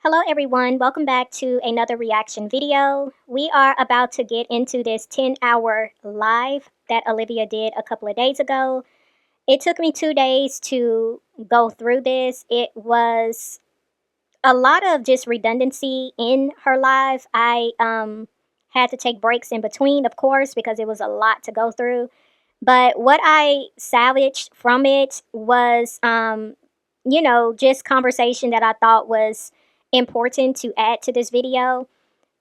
Hello everyone, welcome back to another reaction video. We are about to get into this 10-hour live that Olivia did a couple of days ago. It took me 2 days to go through this. It was a lot of just redundancy in her live. I had to take breaks in between, of course, because it was a lot to go through. But what I salvaged from it was, just conversation that I thought was important to add to this video.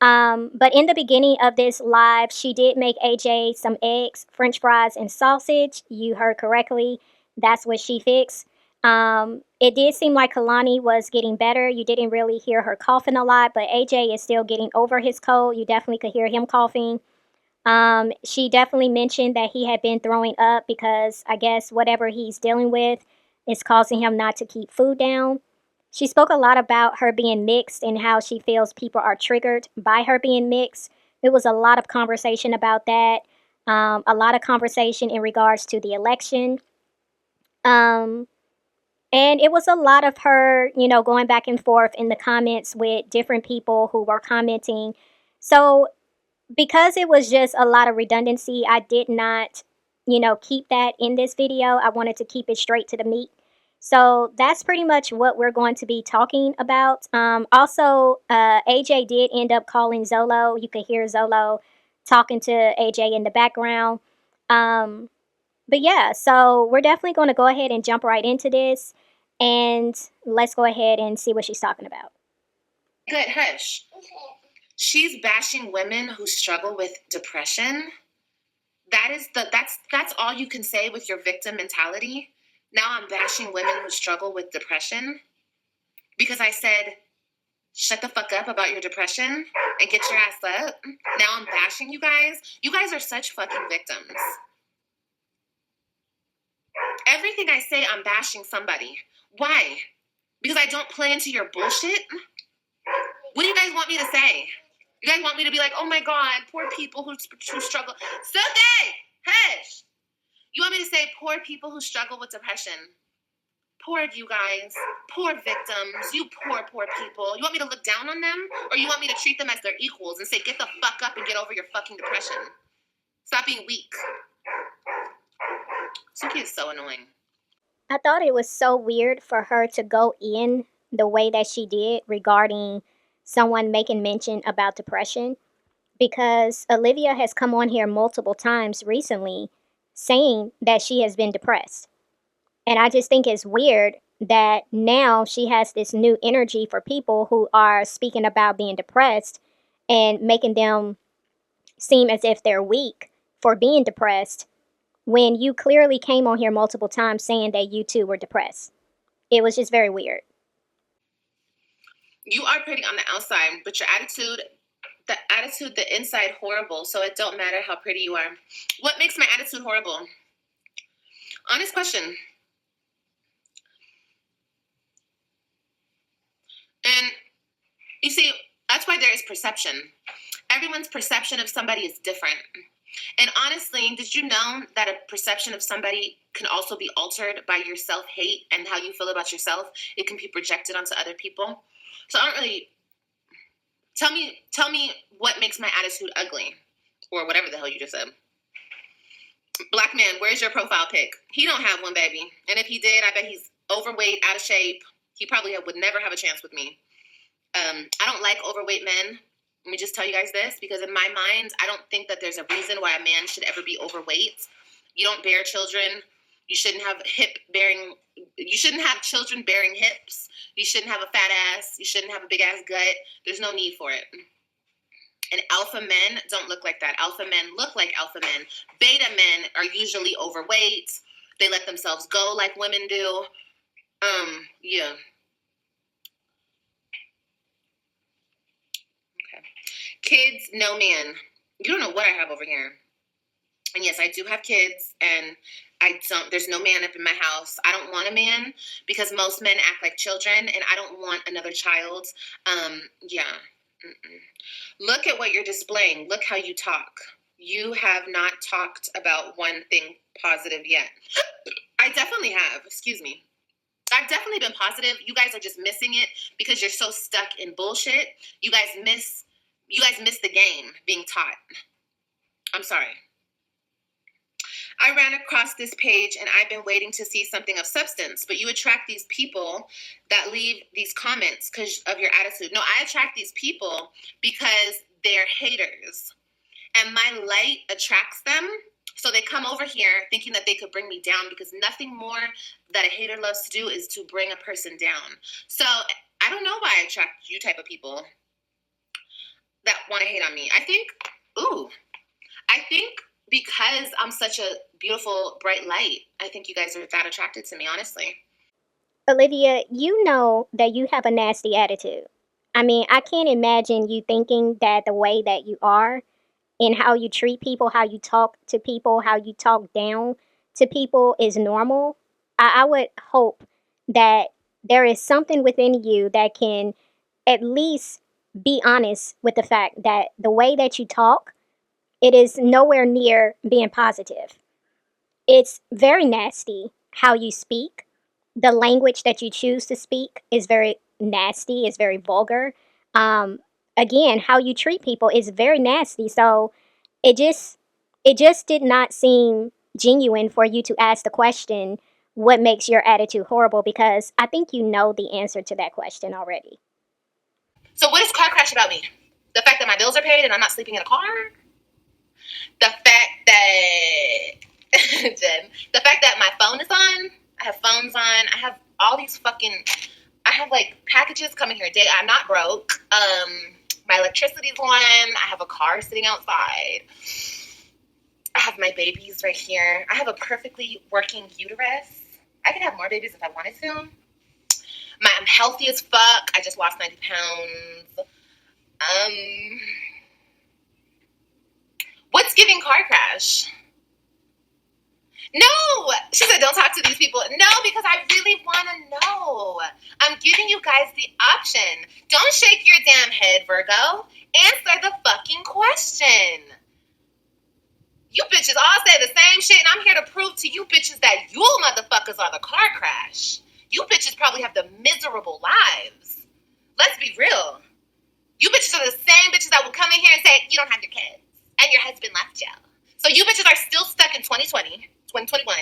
But in the beginning of this live, she did make AJ some eggs, french fries, and sausage. You heard correctly. That's what she fixed. It did seem like Kalani was getting better. You didn't really hear her coughing a lot, but AJ is still getting over his cold. You definitely could hear him coughing. She definitely mentioned that he had been throwing up because I guess whatever he's dealing with is causing him not to keep food down. She spoke a lot about her being mixed and how she feels people are triggered by her being mixed. There was a lot of conversation about that. A lot of conversation in regards to the election. Um, and it was a lot of her, going back and forth in the comments with different people who were commenting. So because it was just a lot of redundancy, I did not, keep that in this video. I wanted to keep it straight to the meat. So that's pretty much what we're going to be talking about. Also, AJ did end up calling Zolo. You could hear Zolo talking to AJ in the background. Um, but yeah, so we're definitely going to go ahead and jump right into this. And let's go ahead and see what she's talking about. Good, hush. She's bashing women who struggle with depression. That's all you can say with your victim mentality. Now I'm bashing women who struggle with depression because I said, shut the fuck up about your depression and get your ass up. Now I'm bashing you guys. You guys are such fucking victims. Everything I say, I'm bashing somebody. Why? Because I don't play into your bullshit? What do you guys want me to say? You guys want me to be like, oh my God, poor people who struggle. Someday, hush. You want me to say poor people who struggle with depression? Poor you guys, poor victims, you poor people. You want me to look down on them? Or you want me to treat them as their equals and say, get the fuck up and get over your fucking depression? Stop being weak. Suki is so annoying. I thought it was so weird for her to go in the way that she did regarding someone making mention about depression because Olivia has come on here multiple times recently saying that she has been depressed. And I just think it's weird that now she has this new energy for people who are speaking about being depressed and making them seem as if they're weak for being depressed when you clearly came on here multiple times saying that you too were depressed. It was just very weird. You are pretty on the outside, but your attitude, the inside horrible, so it don't matter how pretty you are. What makes my attitude horrible? Honest question. And you see, that's why there is perception. Everyone's perception of somebody is different. And honestly, did you know that a perception of somebody can also be altered by your self-hate and how you feel about yourself? It can be projected onto other people. So I don't really... Tell me what makes my attitude ugly. Or whatever the hell you just said. Black man, where's your profile pic? He don't have one, baby. And if he did, I bet he's overweight, out of shape. He probably would never have a chance with me. I don't like overweight men. Let me just tell you guys this, because in my mind, I don't think that there's a reason why a man should ever be overweight. You don't bear children. You shouldn't have children bearing hips. You shouldn't have a fat ass. You shouldn't have a big ass gut. There's no need for it. And alpha men don't look like that. Alpha men look like alpha men. Beta men are usually overweight. They let themselves go like women do. Yeah. Okay. Kids, no man. You don't know what I have over here. And yes, I do have kids, and there's no man up in my house. I don't want a man because most men act like children, and I don't want another child. Yeah. Look at what you're displaying. Look how you talk. You have not talked about one thing positive yet. I definitely have. Excuse me. I've definitely been positive. You guys are just missing it because you're so stuck in bullshit. You guys miss the game being taught. I'm sorry. I ran across this page and I've been waiting to see something of substance, but you attract these people that leave these comments because of your attitude. No, I attract these people because they're haters and my light attracts them. So they come over here thinking that they could bring me down because nothing more that a hater loves to do is to bring a person down. So I don't know why I attract you type of people that want to hate on me. I think because I'm such a beautiful, bright light, I think you guys are that attracted to me, honestly. Olivia, you know that you have a nasty attitude. I mean, I can't imagine you thinking that the way that you are and how you treat people, how you talk to people, how you talk down to people is normal. I would hope that there is something within you that can at least be honest with the fact that the way that you talk, it is nowhere near being positive. It's very nasty how you speak. The language that you choose to speak is very nasty, is very vulgar. Um, Again, how you treat people is very nasty. So it just it just did not seem genuine for you to ask the question, what makes your attitude horrible? Because I think you know the answer to that question already. So what is car crash about me? The fact that my bills are paid and I'm not sleeping in a car? The fact that Jen, the fact that my phone is on, I have phones on, I have all these fucking I have like packages coming here a day. I'm not broke. My electricity's on. I have a car sitting outside. I have my babies right here. I have a perfectly working uterus. I could have more babies if I wanted to. I'm healthy as fuck. I just lost 90 pounds. What's giving car crash? No, she said don't talk to these people. No, because I really want to know. I'm giving you guys the option. Don't shake your damn head, Virgo. Answer the fucking question. You bitches all say the same shit, and I'm here to prove to you bitches that you motherfuckers are the car crash. You bitches probably have the miserable lives. Let's be real. You bitches are the same bitches that will come in here and say, you don't have your kids, and your husband left you. So you bitches are still stuck in 2020, 2021.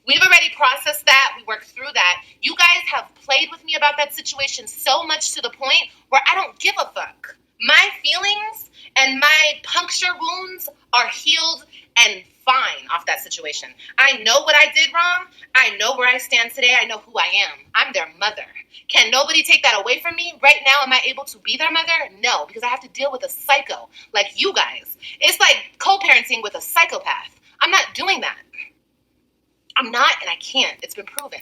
We've already processed that. We worked through that. You guys have played with me about that situation so much to the point where I don't give a fuck. My feelings and my puncture wounds are healed and fine off that situation. I know what I did wrong. I know where I stand today. I know who I am. I'm their mother. Can nobody take that away from me? Right now, am I able to be their mother? No, because I have to deal with a psycho like you guys. It's like co-parenting with a psychopath. I'm not doing that. I'm not, and I can't. It's been proven.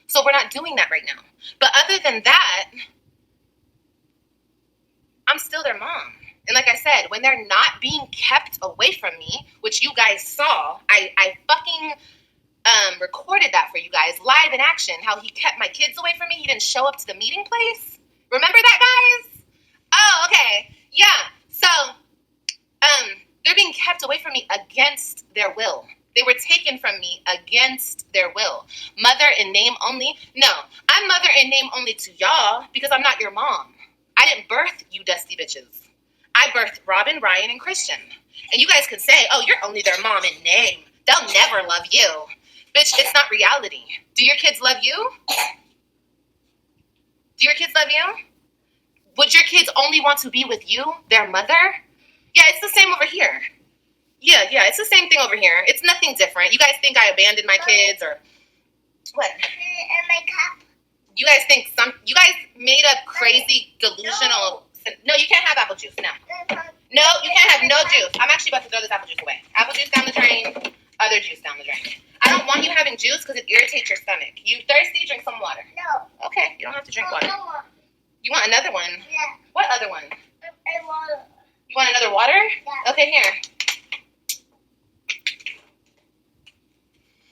So we're not doing that right now. But other than that, I'm still their mom. And like I said, when they're not being kept away from me, which you guys saw, I fucking recorded that for you guys live in action, how he kept my kids away from me. He didn't show up to the meeting place. Remember that, guys? Oh, okay. Yeah. So, they're being kept away from me against their will. They were taken from me against their will. Mother in name only? No, I'm mother in name only to y'all because I'm not your mom. I didn't birth you dusty bitches. I birthed Robin, Ryan, and Christian. And you guys can say, oh, you're only their mom in name. They'll never love you. Bitch, it's not reality. Do your kids love you? Do your kids love you? Would your kids only want to be with you, their mother? Yeah, it's the same over here. Yeah, it's the same thing over here. It's nothing different. You guys think I abandoned my kids or what? And my cup. You guys made up crazy delusional. No, you can't have apple juice. No, you can't have no juice. I'm actually about to throw this apple juice away. Apple juice down the drain. Other juice down the drain. I don't want you having juice because it irritates your stomach. You thirsty? Drink some water. No. Okay, you don't have to drink water. You want another one? Yeah. What other one? I want. You want another water? Yeah. Okay, here.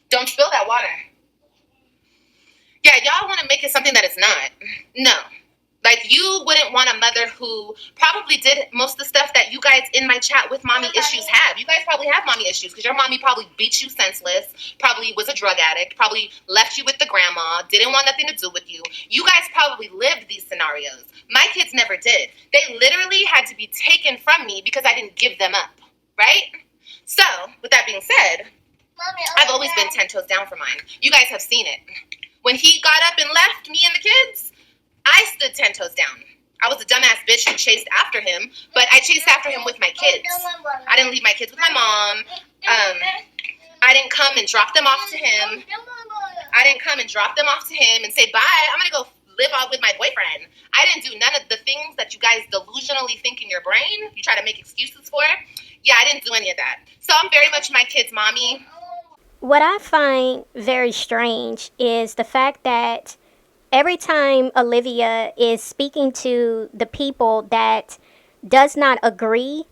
Don't spill that water. Yeah, y'all want to make it something that it's not. No. Like, you wouldn't want a mother who probably did most of the stuff that you guys in my chat with mommy issues have. You guys probably have mommy issues because your mommy probably beat you senseless, probably was a drug addict, probably left you with the grandma, didn't want nothing to do with you. You guys probably lived these scenarios. My kids never did. They literally had to be taken from me because I didn't give them up, right? So, with that being said, I've always been 10 toes down for mine. You guys have seen it. When he got up and left me and the kids, I stood 10 toes down. I was a dumbass bitch who chased after him, but I chased after him with my kids. I didn't leave my kids with my mom. I didn't come and drop them off to him. I didn't come and drop them off to him and say, bye, I'm going to go live out with my boyfriend. I didn't do none of the things that you guys delusionally think in your brain. You try to make excuses for. Yeah, I didn't do any of that. So I'm very much my kid's mommy. What I find very strange is the fact that every time Olivia is speaking to the people that does not agree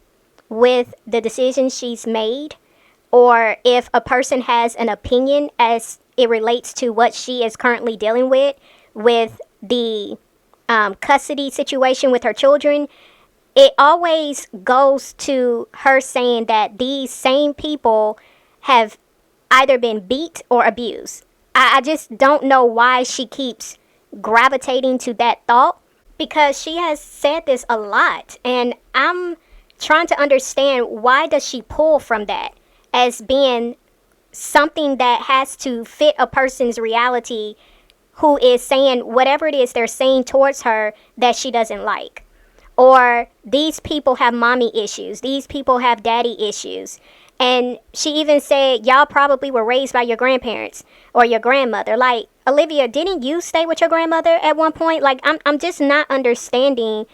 with the decision she's made, or if a person has an opinion as it relates to what she is currently dealing with the custody situation with her children, it always goes to her saying that these same people have either been beat or abused. I just don't know why she keeps gravitating to that thought, because she has said this a lot, and I'm trying to understand why does she pull from that as being something that has to fit a person's reality who is saying whatever it is they're saying towards her that she doesn't like. Or these people have mommy issues, these people have daddy issues. And she even said, y'all probably were raised by your grandparents or your grandmother. Like, Olivia, didn't you stay with your grandmother at one point? Like, I'm just not understanding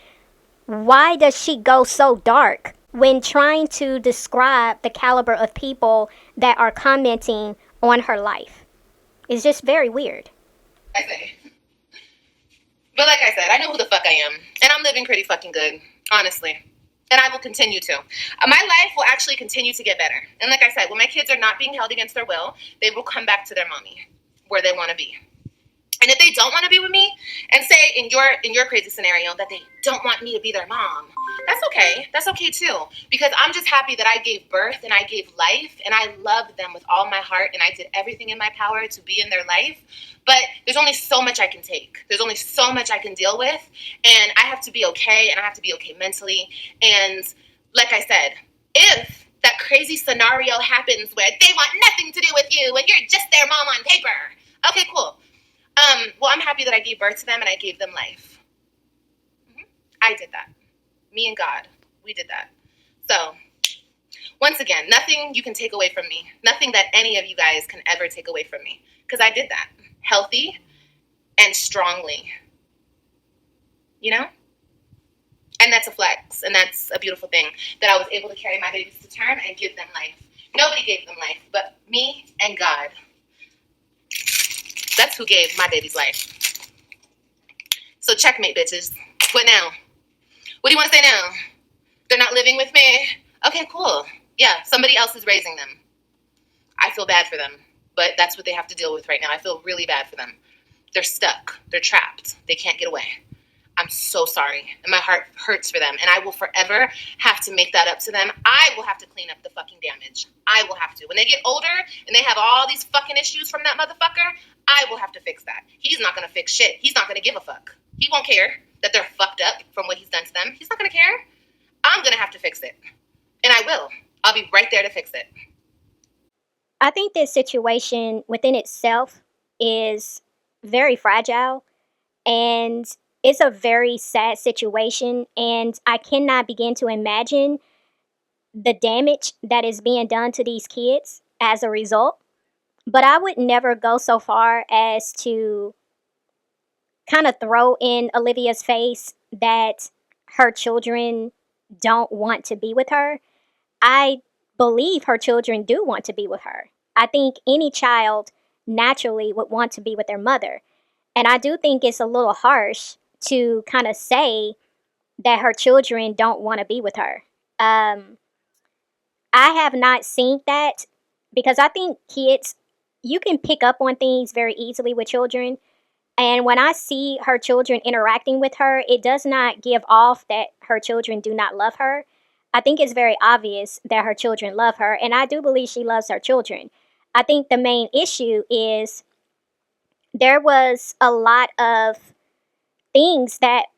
why does she go so dark when trying to describe the caliber of people that are commenting on her life. It's just very weird. I say. But like I said, I know who the fuck I am. And I'm living pretty fucking good, honestly. And I will continue to. My life will actually continue to get better. And like I said, when my kids are not being held against their will, they will come back to their mommy, where they want to be. And if they don't want to be with me, and say in your crazy scenario that they don't want me to be their mom, that's okay. That's okay too. Because I'm just happy that I gave birth and I gave life, and I love them with all my heart, and I did everything in my power to be in their life. But there's only so much I can take. There's only so much I can deal with, and I have to be okay, and I have to be okay mentally. And like I said, if that crazy scenario happens where they want nothing to do with you and you're just their mom on paper, okay, cool. Well, I'm happy that I gave birth to them and I gave them life. I did that. Me and God, we did that. So, once again, nothing you can take away from me. Nothing that any of you guys can ever take away from me. Because I did that. Healthy and strongly. You know? And that's a flex. And that's a beautiful thing. That I was able to carry my babies to term and give them life. Nobody gave them life but me and God. That's who gave my babies life. So checkmate, bitches. What now? What do you want to say now? They're not living with me? Okay, cool. Yeah, somebody else is raising them. I feel bad for them, but that's what they have to deal with right now. I feel really bad for them. They're stuck. They're trapped. They can't get away. I'm so sorry, and my heart hurts for them, and I will forever have to make that up to them. I will have to clean up the fucking damage. I will have to. When they get older and they have all these fucking issues from that motherfucker, I will have to fix that. He's not going to fix shit. He's not going to give a fuck. He won't care that they're fucked up from what he's done to them. He's not going to care. I'm going to have to fix it, and I will. I'll be right there to fix it. I think this situation within itself is very fragile, and it's a very sad situation, and I cannot begin to imagine the damage that is being done to these kids as a result. But I would never go so far as to kind of throw in Olivia's face that her children don't want to be with her. I believe her children do want to be with her. I think any child naturally would want to be with their mother. And I do think it's a little harsh to kind of say that her children don't want to be with her. I have not seen that, because I think kids, you can pick up on things very easily with children. And when I see her children interacting with her, it does not give off that her children do not love her. I think it's very obvious that her children love her, and I do believe she loves her children. I think the main issue is there was a lot of things that,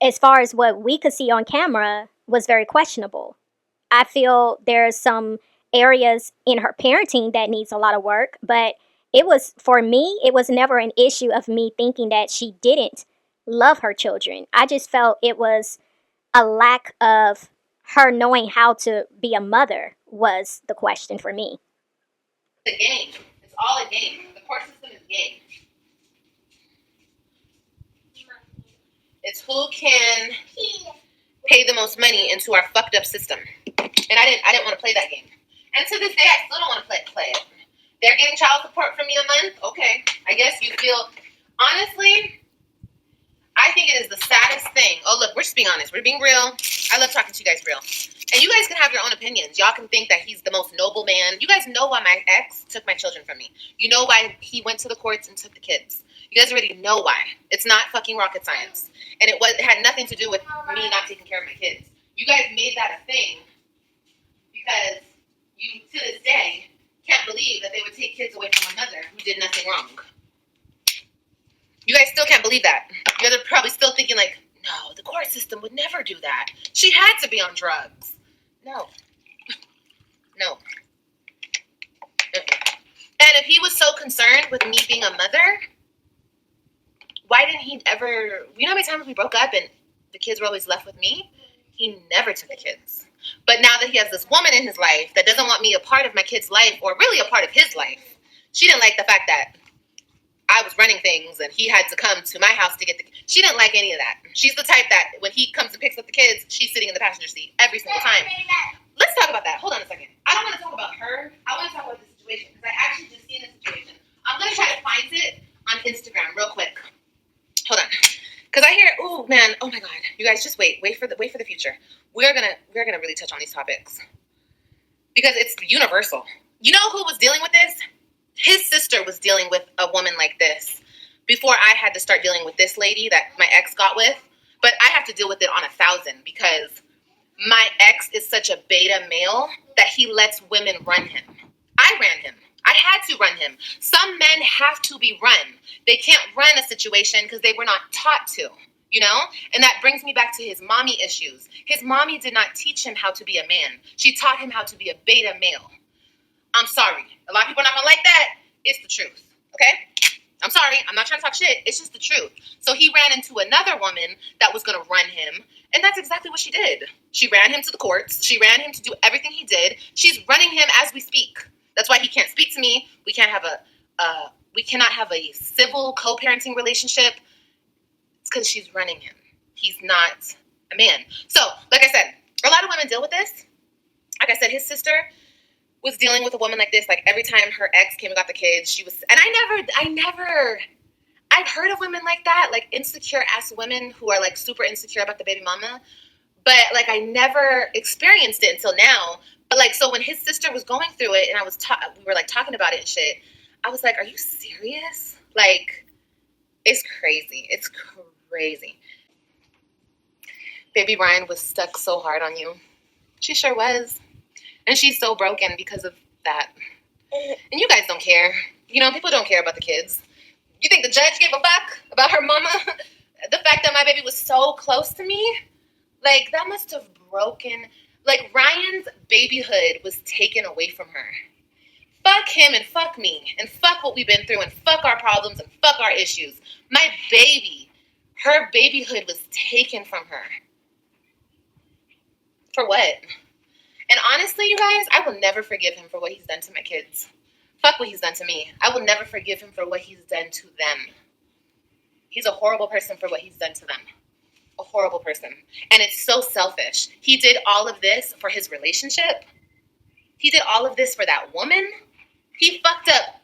as far as what we could see on camera, was very questionable. I feel there's some areas in her parenting that needs a lot of work, but it was, for me, it was never an issue of me thinking that she didn't love her children. I just felt it was a lack of her knowing how to be a mother was the question for me. It's a game. It's all a game. The court system is a game. It's who can pay the most money into our fucked up system. And I didn't want to play that game. And to this day, I still don't want to play it. They're getting child support from me a month? Okay. I guess you feel... Honestly, I think it is the saddest thing. Oh, look, we're just being honest. We're being real. I love talking to you guys real. And you guys can have your own opinions. Y'all can think that he's the most noble man. You guys know why my ex took my children from me. You know why he went to the courts and took the kids. You guys already know why. It's not fucking rocket science. And it had nothing to do with me not taking care of my kids. You guys made that a thing because you, to this day, can't believe that they would take kids away from a mother who did nothing wrong. You guys still can't believe that. You guys are probably still thinking like, no, the court system would never do that. She had to be on drugs. No. No. And if he was so concerned with me being a mother, why didn't he ever... You know how many times we broke up and the kids were always left with me? He never took the kids. But now that he has this woman in his life that doesn't want me a part of my kid's life, or really a part of his life, she didn't like the fact that I was running things and he had to come to my house to get the... She didn't like any of that. She's the type that when he comes and picks up the kids, she's sitting in the passenger seat every single time. Let's talk about that. Hold on a second. I don't want to talk about her. I want to talk about the situation because I actually just seen this situation. I'm going to try to find it on Instagram real quick. Hold on. Because I hear, oh man, oh my God. You guys just wait for the future. We're gonna really touch on these topics. Because it's universal. You know who was dealing with this? His sister was dealing with a woman like this before I had to start dealing with this lady that my ex got with. But I have to deal with it on 1,000 because my ex is such a beta male that he lets women run him. I ran him. I had to run him. Some men have to be run. They can't run a situation because they were not taught to, you know? And that brings me back to his mommy issues. His mommy did not teach him how to be a man. She taught him how to be a beta male. I'm sorry. A lot of people are not going to like that. It's the truth, okay? I'm sorry. I'm not trying to talk shit. It's just the truth. So he ran into another woman that was going to run him, and that's exactly what she did. She ran him to the courts. She ran him to do everything he did. She's running him as we speak. That's why he can't speak to me. We cannot have a civil co-parenting relationship. It's because she's running him. He's not a man. So, like I said, a lot of women deal with this. Like I said, his sister was dealing with a woman like this. Like every time her ex came and got the kids, she was, and I've heard of women like that, like insecure ass women who are like super insecure about the baby mama. But like I never experienced it until now. But like, so when his sister was going through it and we were like talking about it and shit, I was like, are you serious? Like, it's crazy. It's crazy. Baby Ryan was stuck so hard on you. She sure was. And she's so broken because of that. And you guys don't care. You know, people don't care about the kids. You think the judge gave a fuck about her mama? The fact that my baby was so close to me? Like, that must have broken... Like, Ryan's babyhood was taken away from her. Fuck him and fuck me. And fuck what we've been through. And fuck our problems and fuck our issues. My baby, her babyhood was taken from her. For what? And honestly, you guys, I will never forgive him for what he's done to my kids. Fuck what he's done to me. I will never forgive him for what he's done to them. He's a horrible person for what he's done to them. A horrible person. And it's so selfish. He did all of this for his relationship. He did all of this for that woman. He fucked up.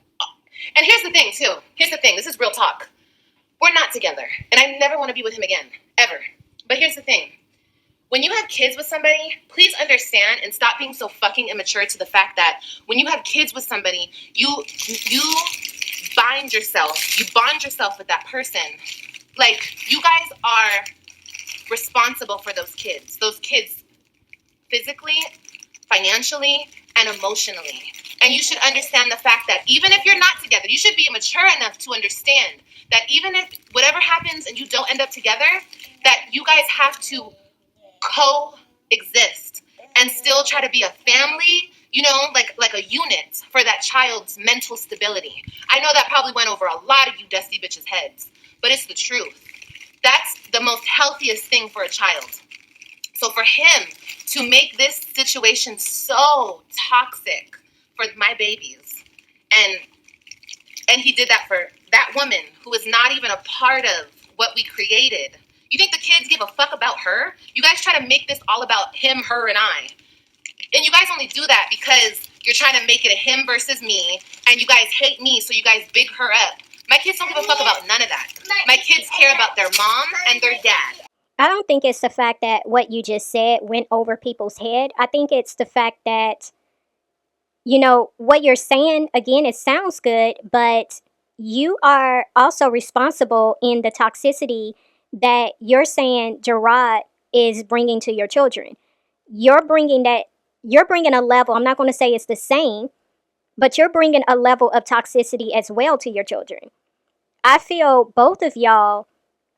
And here's the thing, too. Here's the thing. This is real talk. We're not together. And I never want to be with him again. Ever. But here's the thing. When you have kids with somebody, please understand and stop being so fucking immature to the fact that when you have kids with somebody, you bind yourself, you bond yourself with that person. Like, you guys are responsible for those kids physically, financially, and emotionally. And you should understand the fact that even if you're not together, you should be mature enough to understand that even if whatever happens and you don't end up together, that you guys have to coexist and still try to be a family, you know, like a unit for that child's mental stability. I know that probably went over a lot of you dusty bitches' heads, but it's the truth. That's the most healthiest thing for a child. So for him to make this situation so toxic for my babies, and he did that for that woman who is not even a part of what we created. You think the kids give a fuck about her? You guys try to make this all about him, her, and I. And you guys only do that because you're trying to make it a him versus me, and you guys hate me, so you guys big her up. My kids don't give a fuck about none of that. My kids care about their mom and their dad. I don't think it's the fact that what you just said went over people's head. I think it's the fact that, you know, what you're saying, again, it sounds good, but you are also responsible in the toxicity that you're saying Gerard is bringing to your children. You're bringing that, you're bringing a level, I'm not going to say it's the same, but you're bringing a level of toxicity as well to your children. I feel both of y'all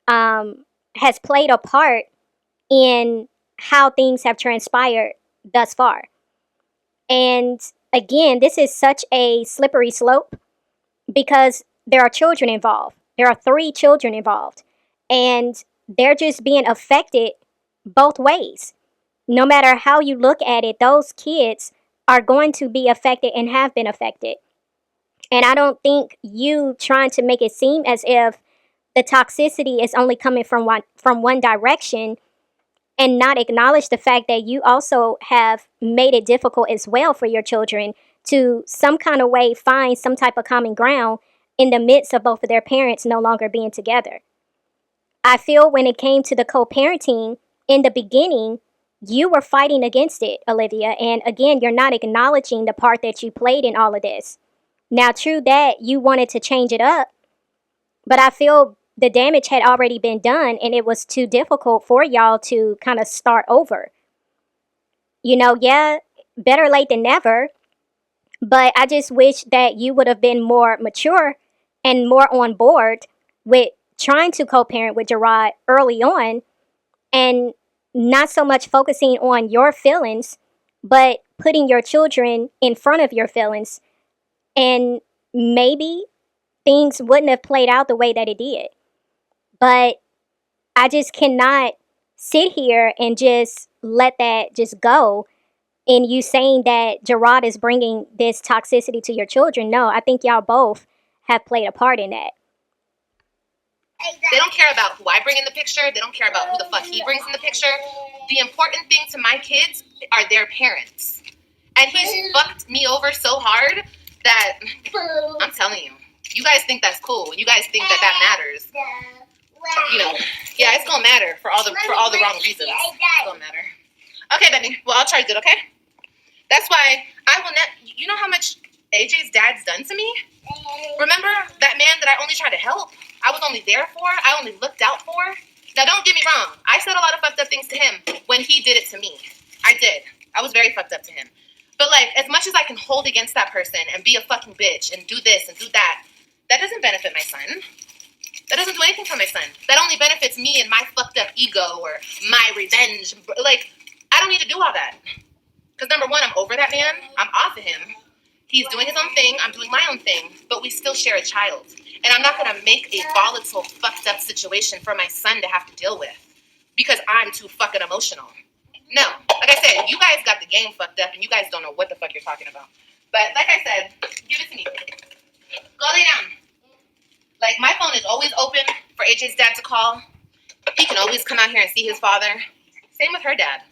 has played a part in how things have transpired thus far. And again, this is such a slippery slope because there are children involved. There are 3 children involved. And they're just being affected both ways. No matter how you look at it, those kids are going to be affected and have been affected. And I don't think you trying to make it seem as if the toxicity is only coming from one direction and not acknowledge the fact that you also have made it difficult as well for your children to some kind of way find some type of common ground in the midst of both of their parents no longer being together. I feel when it came to the co-parenting in the beginning, you were fighting against it, Olivia. And again, you're not acknowledging the part that you played in all of this. Now, true that you wanted to change it up, but I feel the damage had already been done and it was too difficult for y'all to kind of start over. You know, yeah, better late than never, but I just wish that you would have been more mature and more on board with trying to co-parent with Gerard early on and not so much focusing on your feelings, but putting your children in front of your feelings. And maybe things wouldn't have played out the way that it did. But I just cannot sit here and just let that just go. And you saying that Gerard is bringing this toxicity to your children. No, I think y'all both have played a part in that. They don't care about who I bring in the picture. They don't care about who the fuck he brings in the picture. The important thing to my kids are their parents. And he's fucked me over so hard that I'm telling you, you guys think that's cool. You guys think that that matters. You know, yeah, it's gonna matter for all the wrong reasons. It's gonna matter. Okay, baby. Well, I'll try good. Okay. That's why I will not. You know how much AJ's dad's done to me? Remember that man that I only tried to help? I was only there for. I only looked out for. Now, don't get me wrong. I said a lot of fucked up things to him when he did it to me. I did. I was very fucked up to him. But, like, as much as I can hold against that person and be a fucking bitch and do this and do that, that doesn't benefit my son. That doesn't do anything for my son. That only benefits me and my fucked up ego or my revenge. Like, I don't need to do all that. Because, number one, I'm over that man. I'm off of him. He's doing his own thing. I'm doing my own thing. But we still share a child. And I'm not going to make a volatile, fucked up situation for my son to have to deal with. Because I'm too fucking emotional. No. Like I said, you guys got the game fucked up and you guys don't know what the fuck you're talking about. But like I said, give it to me. Go lay down. Like, my phone is always open for AJ's dad to call. He can always come out here and see his father. Same with her dad.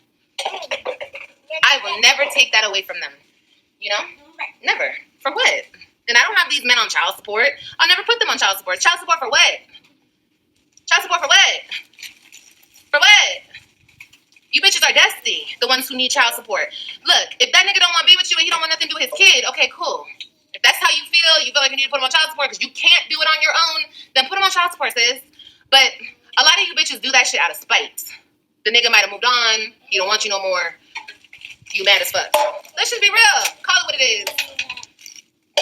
I will never take that away from them. You know? Never. For what? And I don't have these men on child support. I'll never put them on child support. Child support for what? Child support for what? For what? You bitches are dusty, the ones who need child support. Look, if that nigga don't want to be with you and he don't want nothing to do with his kid, okay, cool. If that's how you feel like you need to put him on child support because you can't do it on your own, then put him on child support, sis. But a lot of you bitches do that shit out of spite. The nigga might have moved on. He don't want you no more. You mad as fuck. Let's just be real. Call it what it is.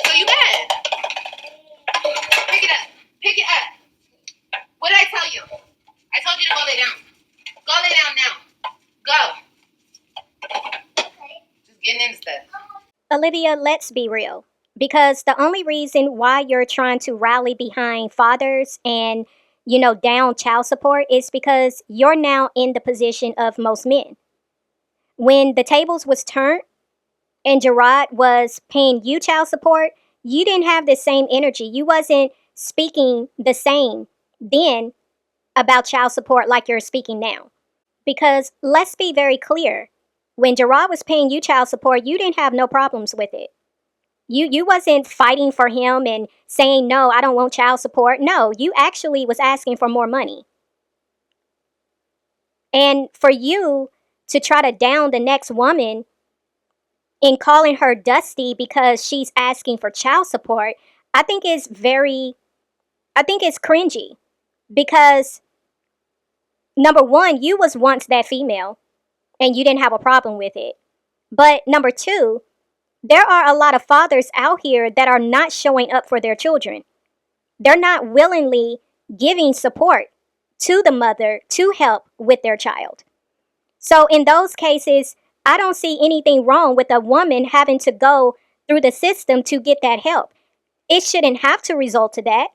So you mad. Pick it up. Pick it up. What did I tell you? I told you to go lay down. Go lay down now. Go. Just getting into stuff. Olivia, let's be real. Because the only reason why you're trying to rally behind fathers and, down child support is because you're now in the position of most men. When the tables was turned and Gerard was paying you child support, you didn't have the same energy. You wasn't speaking the same then about child support like you're speaking now. Because let's be very clear, when Gerard was paying you child support, you didn't have no problems with it. You wasn't fighting for him and saying, no, I don't want child support. No, you actually was asking for more money. And for you to try to down the next woman in calling her dusty because she's asking for child support, I think it's cringy. Because number one, you was once that female and you didn't have a problem with it. But number two, there are a lot of fathers out here that are not showing up for their children. They're not willingly giving support to the mother to help with their child. So in those cases, I don't see anything wrong with a woman having to go through the system to get that help. It shouldn't have to result to that.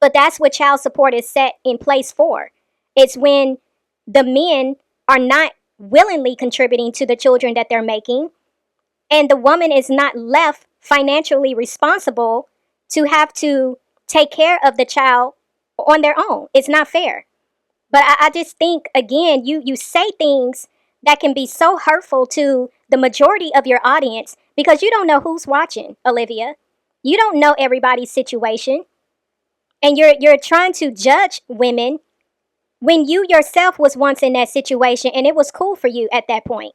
But that's what child support is set in place for. It's when the men are not willingly contributing to the children that they're making, and the woman is not left financially responsible to have to take care of the child on their own. It's not fair. But I just think, again, you say things that can be so hurtful to the majority of your audience because you don't know who's watching, Olivia. You don't know everybody's situation. And you're trying to judge women when you yourself was once in that situation and it was cool for you at that point.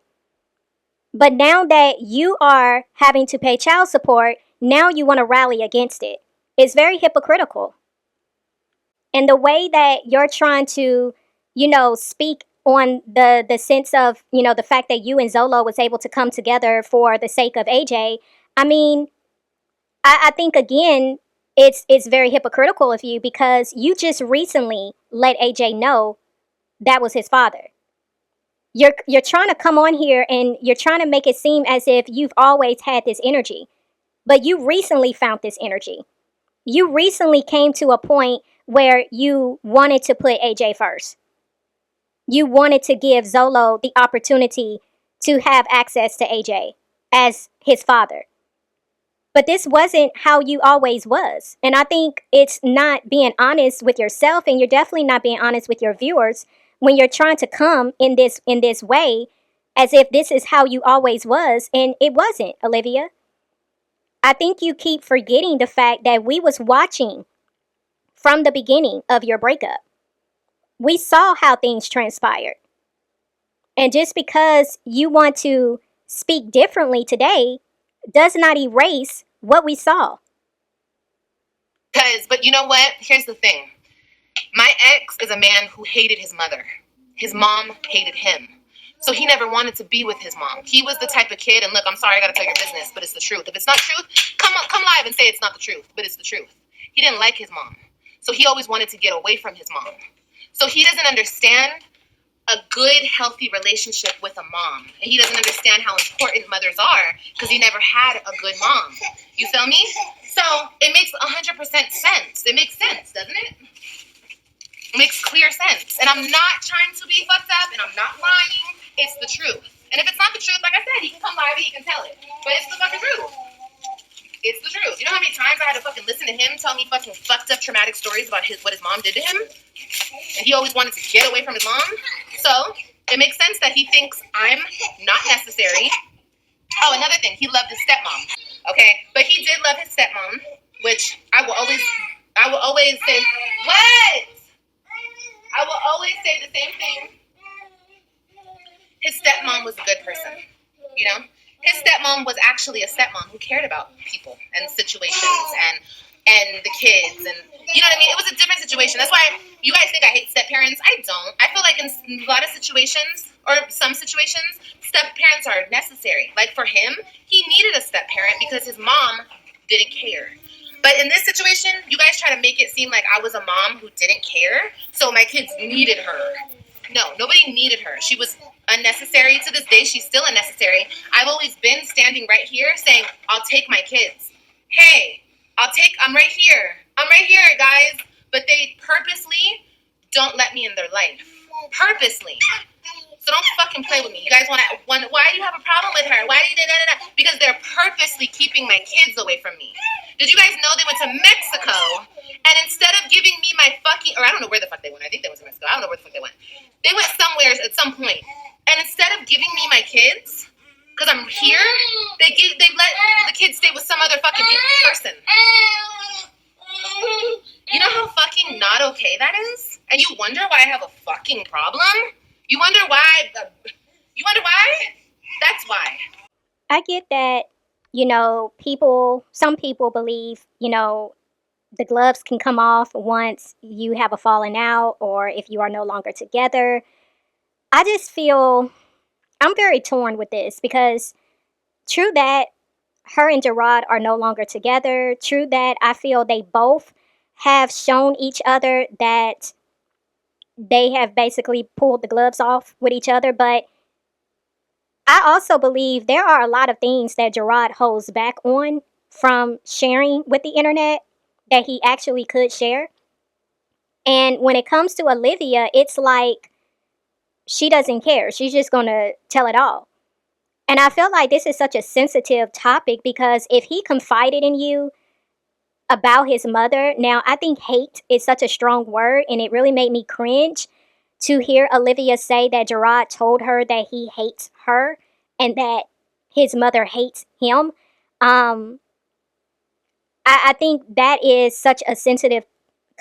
But now that you are having to pay child support, now you want to rally against it. It's very hypocritical. And the way that you're trying to, speak on the sense of, the fact that you and Zolo was able to come together for the sake of AJ, I mean, I think, again, it's very hypocritical of you because you just recently let AJ know that was his father. You're trying to come on here and you're trying to make it seem as if you've always had this energy, but you recently found this energy. You recently came to a point where you wanted to put AJ first. You wanted to give Zolo the opportunity to have access to AJ as his father. But this wasn't how you always was. And I think it's not being honest with yourself, and you're definitely not being honest with your viewers when you're trying to come in this way as if this is how you always was, and it wasn't, Olivia. I think you keep forgetting the fact that we was watching from the beginning of your breakup. We saw how things transpired. And just because you want to speak differently today does not erase what we saw. But you know what? Here's the thing. My ex is a man who hated his mother. His mom hated him. So he never wanted to be with his mom. He was the type of kid, and look, I'm sorry I gotta tell your business, but it's the truth. If it's not truth, come live and say it's not the truth, but it's the truth. He didn't like his mom. So he always wanted to get away from his mom. So he doesn't understand a good, healthy relationship with a mom. And he doesn't understand how important mothers are because he never had a good mom. You feel me? So it makes 100% sense. It makes sense, doesn't it? It makes clear sense. And I'm not trying to be fucked up, and I'm not lying. It's the truth. And if it's not the truth, like I said, he can come live and he can tell it. But it's the fucking truth. It's the truth. You know how many times I had to fucking listen to him tell me fucking fucked up traumatic stories about what his mom did to him? And he always wanted to get away from his mom. So it makes sense that he thinks I'm not necessary. Oh, another thing, he loved his stepmom. Okay, but he did love his stepmom, which I will always say. What? I will always say the same thing. His stepmom was a good person, His stepmom was actually a stepmom who cared about people and situations and the kids, and you know what I mean. It was a different situation. That's why you guys think I hate step parents. I don't. I feel like in a lot of situations or some situations, step parents are necessary. Like for him, he needed a step parent because his mom didn't care. But in this situation, you guys try to make it seem like I was a mom who didn't care, so my kids needed her. No, nobody needed her. She was unnecessary. To this day, she's still unnecessary. I've always been standing right here saying, I'll take my kids. Hey, I'm right here. I'm right here, guys. But they purposely don't let me in their life. Purposely. So don't fucking play with me. You guys want to, why do you have a problem with her? Why do you, because they're purposely keeping my kids away from me. Did you guys know they went to Mexico, and instead of giving me my fucking, or I don't know where the fuck they went. I think they went to Mexico. I don't know where the fuck they went. They went somewhere at some point. And instead of giving me my kids, because I'm here, they let the kids stay with some other fucking person. You know how fucking not okay that is? And you wonder why I have a fucking problem? You wonder why? You wonder why? That's why. I get that, some people believe, the gloves can come off once you have a falling out or if you are no longer together. I just feel I'm very torn with this because true that her and Gerard are no longer together. True that I feel they both have shown each other that they have basically pulled the gloves off with each other. But I also believe there are a lot of things that Gerard holds back on from sharing with the internet that he actually could share. And when it comes to Olivia, it's like she doesn't care. She's just going to tell it all. And I feel like this is such a sensitive topic because if he confided in you about his mother, now I think hate is such a strong word and it really made me cringe to hear Olivia say that Gerard told her that he hates her and that his mother hates him. Um, I think that is such a sensitive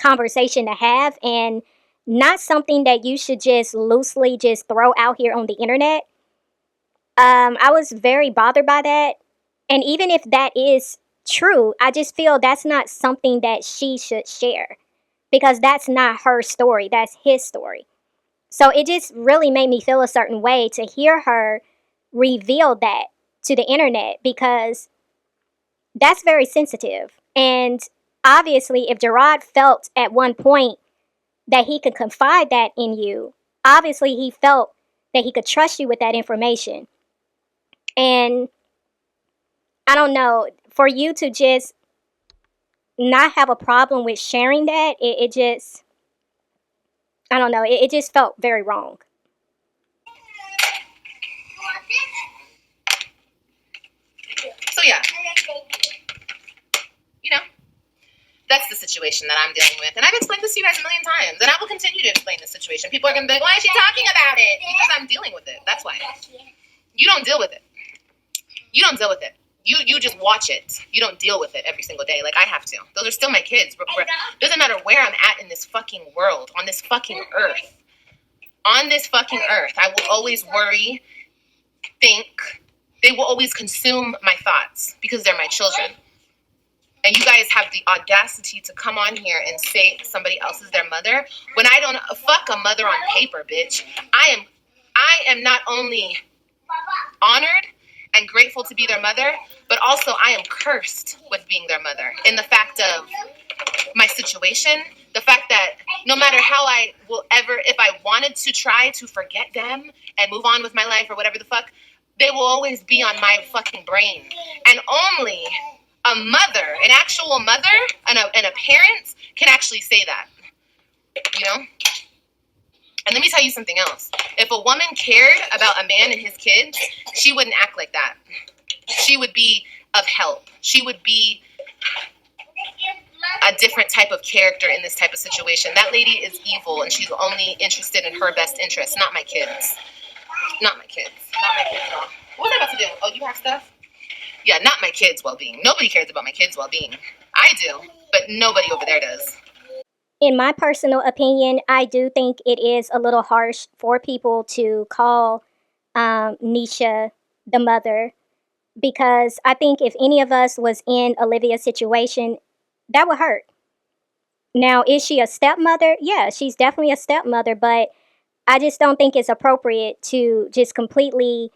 conversation to have and not something that you should just loosely just throw out here on the internet. I was very bothered by that. And even if that is true, I just feel that's not something that she should share because that's not her story, that's his story. So it just really made me feel a certain way to hear her reveal that to the internet because that's very sensitive. And obviously, if Gerard felt at one point that he could confide that in you, obviously he felt that he could trust you with that information. And I don't know, for you to just not have a problem with sharing that, it just, I don't know, it just felt very wrong. So yeah, you know, that's the situation that I'm dealing with. And I've explained this to you guys a million times. And I will continue to explain this situation. People are going to be like, why is she talking about it? Because I'm dealing with it. That's why. You don't deal with it. You don't deal with it. You just watch it. You don't deal with it every single day like I have to. Those are still my kids. Doesn't matter where I'm at in this fucking world, on this fucking earth. On this fucking earth, I will always worry, think. They will always consume my thoughts because they're my children. And you guys have the audacity to come on here and say somebody else is their mother when I don't fuck a mother on paper, bitch. I am not only honored and grateful to be their mother, but also I am cursed with being their mother in the fact of my situation, the fact that no matter how I will ever, if I wanted to try to forget them and move on with my life or whatever the fuck, they will always be on my fucking brain. And only a mother, an actual mother and a parent can actually say that, you know? And let me tell you something else. If a woman cared about a man and his kids, she wouldn't act like that. She would be of help. She would be a different type of character in this type of situation. That lady is evil and she's only interested in her best interest, not my kids. Not my kids. Not my kids at all. What was I about to do? Oh, you have stuff? Yeah, not my kids' well-being. Nobody cares about my kids' well-being. I do, but nobody over there does. In my personal opinion, I do think it is a little harsh for people to call Nisha the mother because I think if any of us was in Olivia's situation, that would hurt. Now, is she a stepmother? Yeah, she's definitely a stepmother, but I just don't think it's appropriate to just completely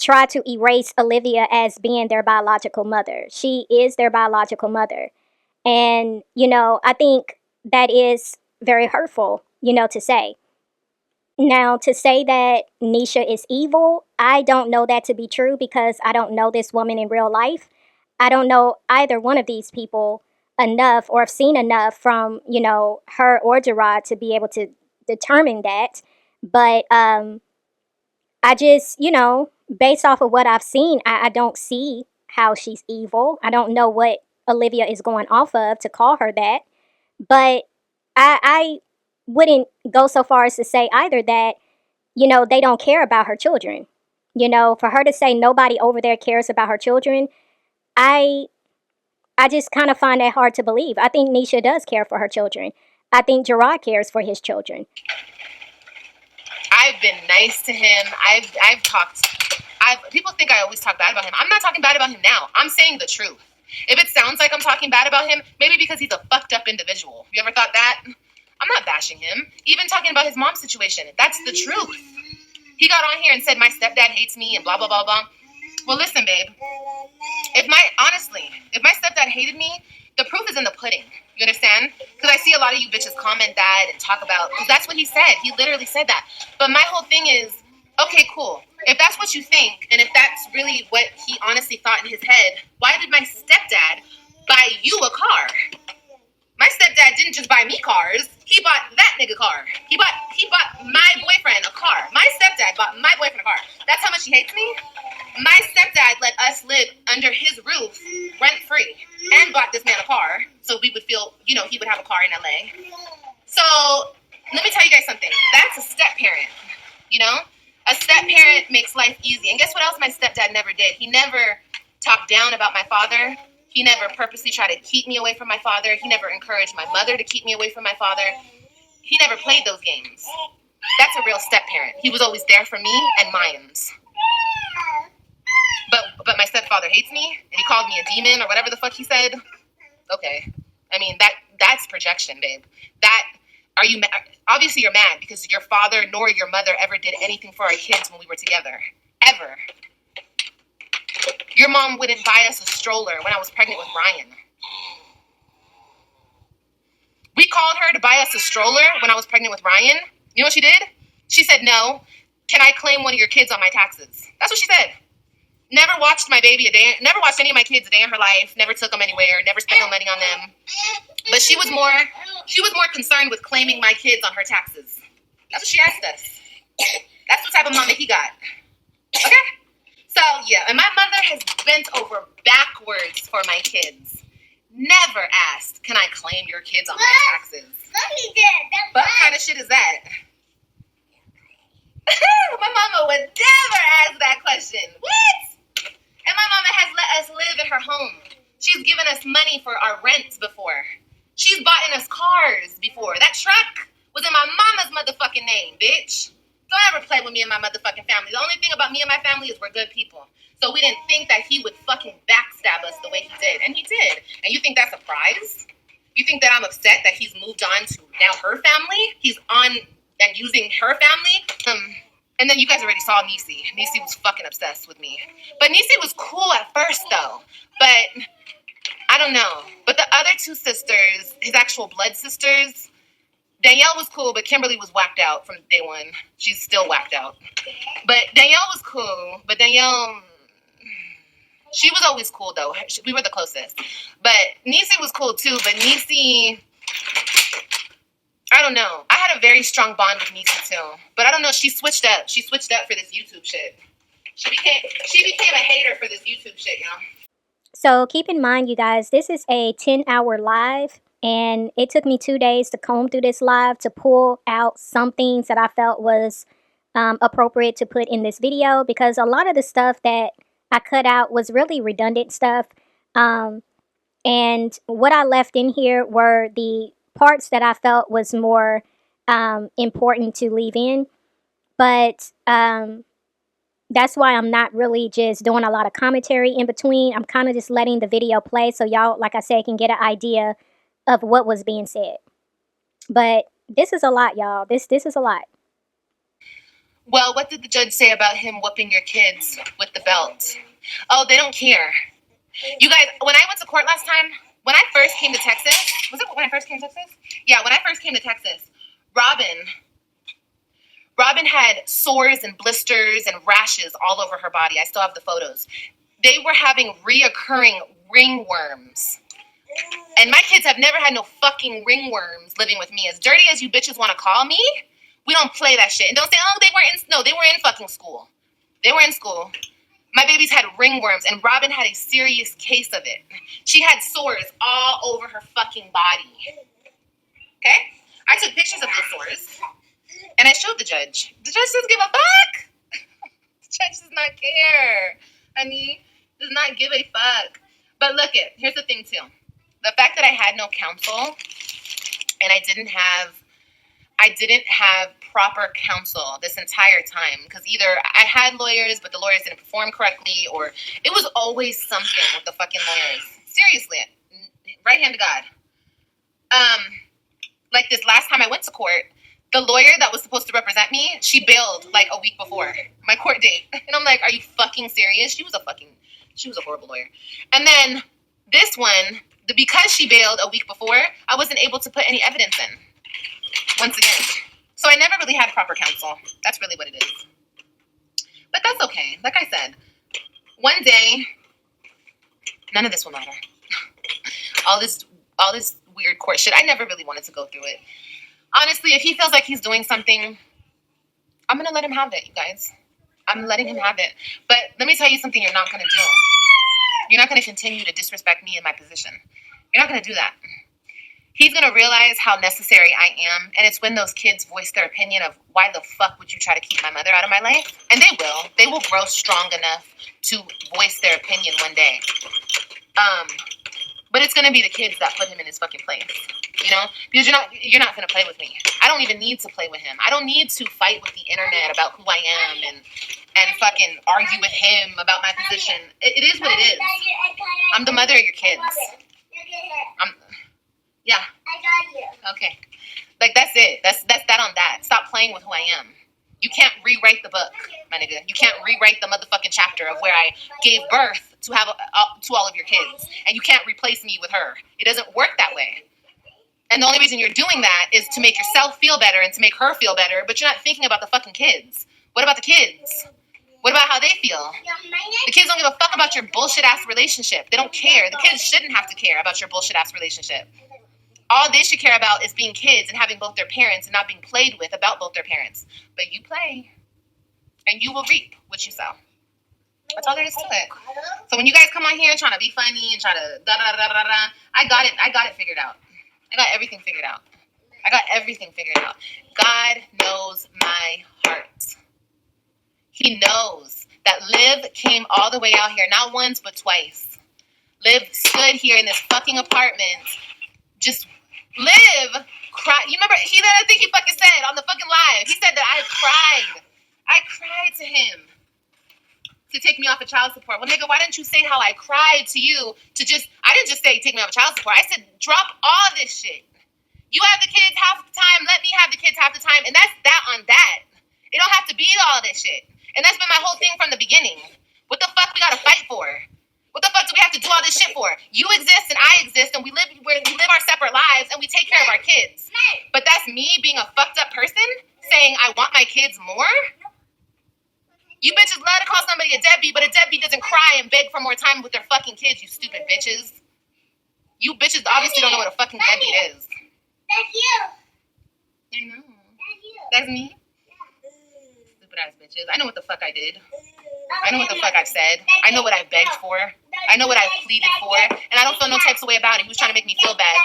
try to erase Olivia as being their biological mother. She is their biological mother. And, I think that is very hurtful, to say. Now, to say that Nisha is evil, I don't know that to be true because I don't know this woman in real life. I don't know either one of these people enough or have seen enough from, her or Gerard to be able to determine that. But I just, based off of what I've seen, I don't see how she's evil. I don't know what Olivia is going off of to call her that. But I wouldn't go so far as to say either that, they don't care about her children. For her to say nobody over there cares about her children, I I just kind of find that hard to believe. I think Nisha does care for her children. I think Gerard cares for his children. I've been nice to him. I've talked. People think I always talk bad about him. I'm not talking bad about him now. I'm saying the truth. If it sounds like I'm talking bad about him, maybe because he's a fucked up individual. You ever thought that? I'm not bashing him. Even talking about his mom's situation. That's the truth. He got on here and said my stepdad hates me and blah blah blah blah. Well, listen, babe. If my stepdad hated me, the proof is in the pudding. You understand? Because I see a lot of you bitches comment that and talk about, because that's what he said. He literally said that. But my whole thing is, okay, cool. If that's what you think, and if that's really what he honestly thought in his head, why did my stepdad buy you a car? My stepdad didn't just buy me cars. He bought that nigga car. He bought my boyfriend a car. My stepdad bought my boyfriend a car. That's how much he hates me? My stepdad let us live under his roof rent-free and bought this man a car so we would feel, he would have a car in LA. So let me tell you guys something. That's a step-parent, A step-parent makes life easy. And guess what else my stepdad never did? He never talked down about my father. He never purposely tried to keep me away from my father. He never encouraged my mother to keep me away from my father. He never played those games. That's a real step-parent. He was always there for me and mines. But my stepfather hates me, and he called me a demon or whatever the fuck he said. Okay, I mean that's projection, babe. Obviously you're mad because your father nor your mother ever did anything for our kids when we were together, ever. Your mom wouldn't buy us a stroller when I was pregnant with Ryan. We called her to buy us a stroller when I was pregnant with Ryan. You know what she did? She said, no. Can I claim one of your kids on my taxes? That's what she said. Never watched my baby never watched any of my kids a day in her life, never took them anywhere, never spent no money on them. But she was more concerned with claiming my kids on her taxes. That's what she asked us. That's the type of mom that he got. Okay? So, yeah, and my mother has bent over backwards for my kids. Never asked, can I claim your kids on my taxes? What kind of shit is that? My mama would never ask that question. What? And my mama has let us live in her home. She's given us money for our rent before. She's bought us cars before. That truck was in my mama's motherfucking name, bitch. Don't ever play with me and my motherfucking family. The only thing about me and my family is we're good people. So we didn't think that he would fucking backstab us the way he did. And he did. And you think that's a prize? You think that I'm upset that he's moved on to now her family? He's on and using her family? And then you guys already saw Nisi. Nisi was fucking obsessed with me. But Nisi was cool at first, though. But I don't know. But the other two sisters, his actual blood sisters, Danielle was cool, but Kimberly was whacked out from day one. She's still whacked out. But Danielle was cool. But Danielle, she was always cool, though. We were the closest. But Nisi was cool, too. But Nisi, I don't know. I had a very strong bond with Nisi, too. But I don't know. She switched up. She switched up for this YouTube shit. She became a hater for this YouTube shit, So keep in mind, you guys, this is a 10-hour live. And it took me 2 days to comb through this live to pull out some things that I felt was appropriate to put in this video. Because a lot of the stuff that I cut out was really redundant stuff. And what I left in here were the parts that I felt was more important to leave in. But That's why I'm not really just doing a lot of commentary in between. I'm kind of just letting the video play so y'all, like I said, can get an idea of what was being said. But this is a lot, y'all. This is a lot. Well, what did the judge say about him whooping your kids with the belt? Oh, they don't care. You guys, when I went to court last time, when I first came to Texas, was it when I first came to Texas? Yeah, when I first came to Texas, Robin had sores and blisters and rashes all over her body. I still have the photos. They were having reoccurring ringworms. And my kids have never had no fucking ringworms living with me. As dirty as you bitches want to call me, we don't play that shit. And don't say, oh, they weren't in, no, they were in fucking school. They were in school. My babies had ringworms, and Robin had a serious case of it. She had sores all over her fucking body. Okay? I took pictures of those sores, and I showed the judge. The judge doesn't give a fuck. The judge does not care. Honey, does not give a fuck. But look it, here's the thing too. The fact that I had no counsel, and I didn't have proper counsel this entire time, because either I had lawyers, but the lawyers didn't perform correctly, or it was always something with the fucking lawyers. Seriously, right hand to God. Like this last time I went to court, the lawyer that was supposed to represent me, she bailed like a week before my court date. And I'm like, are you fucking serious? She was a horrible lawyer. And then this one, because she bailed a week before, I wasn't able to put any evidence in. Once again. So I never really had proper counsel. That's really what it is. But that's okay. Like I said, one day, none of this will matter. all this weird court shit, I never really wanted to go through it. Honestly, if he feels like he's doing something, I'm going to let him have it, you guys. I'm letting him have it. But let me tell you something you're not going to do. You're not going to continue to disrespect me in my position. You're not going to do that. He's going to realize how necessary I am, and it's when those kids voice their opinion of why the fuck would you try to keep my mother out of my life? And they will. They will grow strong enough to voice their opinion one day. But it's going to be the kids that put him in his fucking place, you know? Because you're not going to play with me. I don't even need to play with him. I don't need to fight with the internet about who I am and fucking argue with him about my position. It is what it is. I'm the mother of your kids. Yeah. I got you. Okay. Like, that's it. That's that on that. Stop playing with who I am. You can't rewrite the book, my nigga. You can't rewrite the motherfucking chapter of where I gave birth to all of your kids. And you can't replace me with her. It doesn't work that way. And the only reason you're doing that is to make yourself feel better and to make her feel better, but you're not thinking about the fucking kids. What about the kids? What about how they feel? The kids don't give a fuck about your bullshit-ass relationship. They don't care. The kids shouldn't have to care about your bullshit-ass relationship. All they should care about is being kids and having both their parents and not being played with about both their parents. But you play, and you will reap what you sow. That's all there is to it. So when you guys come on here trying to be funny and try to da-da-da-da-da, I got it figured out. I got everything figured out. God knows my heart. He knows that Liv came all the way out here, not once, but twice. Liv stood here in this fucking apartment, just Liv cried. You remember, he the other thing he fucking said on the fucking live, he said that I cried to him to take me off of child support. Well, nigga, why didn't you say how I cried to you I didn't just say take me off of child support. I said drop all this shit. You have the kids half the time, let me have the kids half the time, and that's that on that. It don't have to be all this shit. And that's been my whole thing from the beginning. What the fuck we gotta fight for? What the fuck do we have to do all this shit for? You exist and I exist, and we live our separate lives, and we take care of our kids. But that's me being a fucked up person saying I want my kids more? You bitches love to call somebody a deadbeat, but a deadbeat doesn't cry and beg for more time with their fucking kids, you stupid bitches. You bitches obviously don't know what a fucking deadbeat is. That's you. I know. That's you. That's me? Yeah. Stupid ass bitches. I know what the fuck I did. I know what the fuck I've said. I know what I've begged for. I know what I've pleaded for. And I don't feel no types of way about it. He was trying to make me feel bad.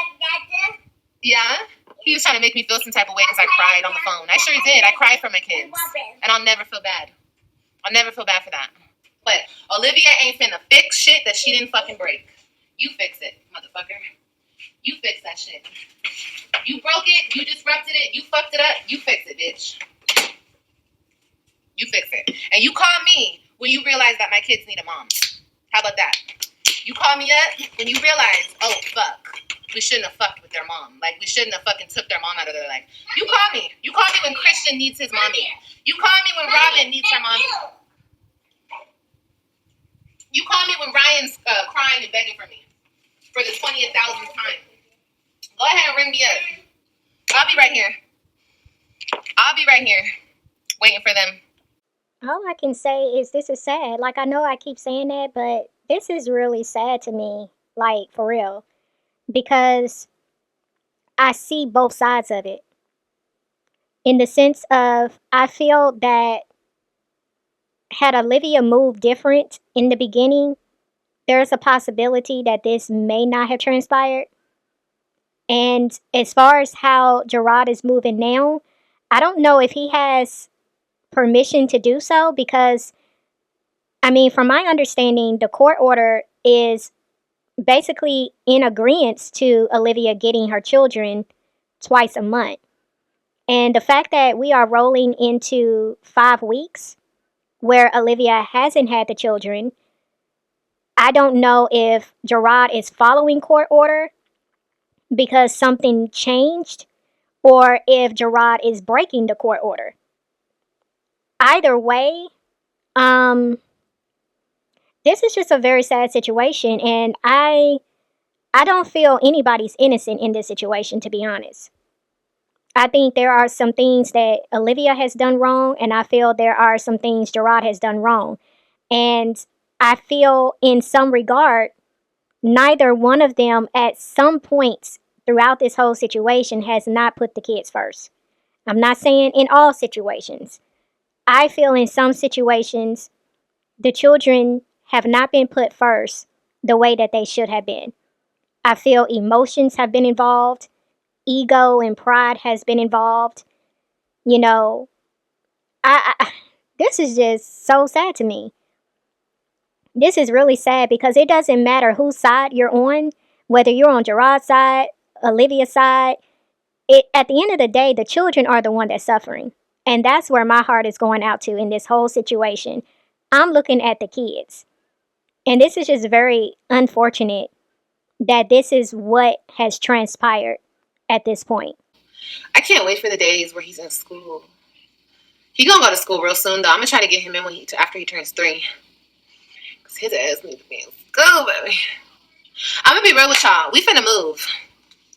Yeah? He was trying to make me feel some type of way because I cried on the phone. I sure did. I cried for my kids. And I'll never feel bad. I'll never feel bad for that. But Olivia ain't finna fix shit that she didn't fucking break. You fix it, motherfucker. You fix that shit. You broke it. You disrupted it. You fucked it up. You fix it, bitch. You fix it. And you call me when you realize that my kids need a mom. How about that? You call me up when you realize, oh, fuck. We shouldn't have fucked with their mom. Like, we shouldn't have fucking took their mom out of their life. You call me. You call me when Christian needs his mommy. You call me when Robin needs her mommy. You call me when Ryan's crying and begging for me for the 20,000th time. Go ahead and ring me up. I'll be right here. I'll be right here waiting for them. All I can say is this is sad. Like, I know I keep saying that, but this is really sad to me. Like, for real. Because I see both sides of it. In the sense of, I feel that had Olivia moved different in the beginning, there's a possibility that this may not have transpired. And as far as how Gerard is moving now, I don't know if he has permission to do so because, I mean, from my understanding, the court order is basically in agreement to Olivia getting her children twice a month. And the fact that we are rolling into 5 weeks where Olivia hasn't had the children, I don't know if Gerard is following court order because something changed or if Gerard is breaking the court order. Either way, this is just a very sad situation, and I don't feel anybody's innocent in this situation, to be honest. I think there are some things that Olivia has done wrong, and I feel there are some things Gerard has done wrong. And I feel in some regard, neither one of them at some points throughout this whole situation has not put the kids first. I'm not saying in all situations. I feel in some situations, the children have not been put first the way that they should have been. I feel emotions have been involved, ego and pride has been involved. You know, this is just so sad to me. This is really sad because it doesn't matter whose side you're on, whether you're on Gerard's side, Olivia's side. At the end of the day, the children are the one that's suffering. And that's where my heart is going out to in this whole situation. I'm looking at the kids. And this is just very unfortunate that this is what has transpired at this point. I can't wait for the days where he's in school. He gonna go to school real soon, though. I'm gonna try to get him in after he turns 3. Because his ass needs to be in school, baby. I'm gonna be real with y'all. We finna move.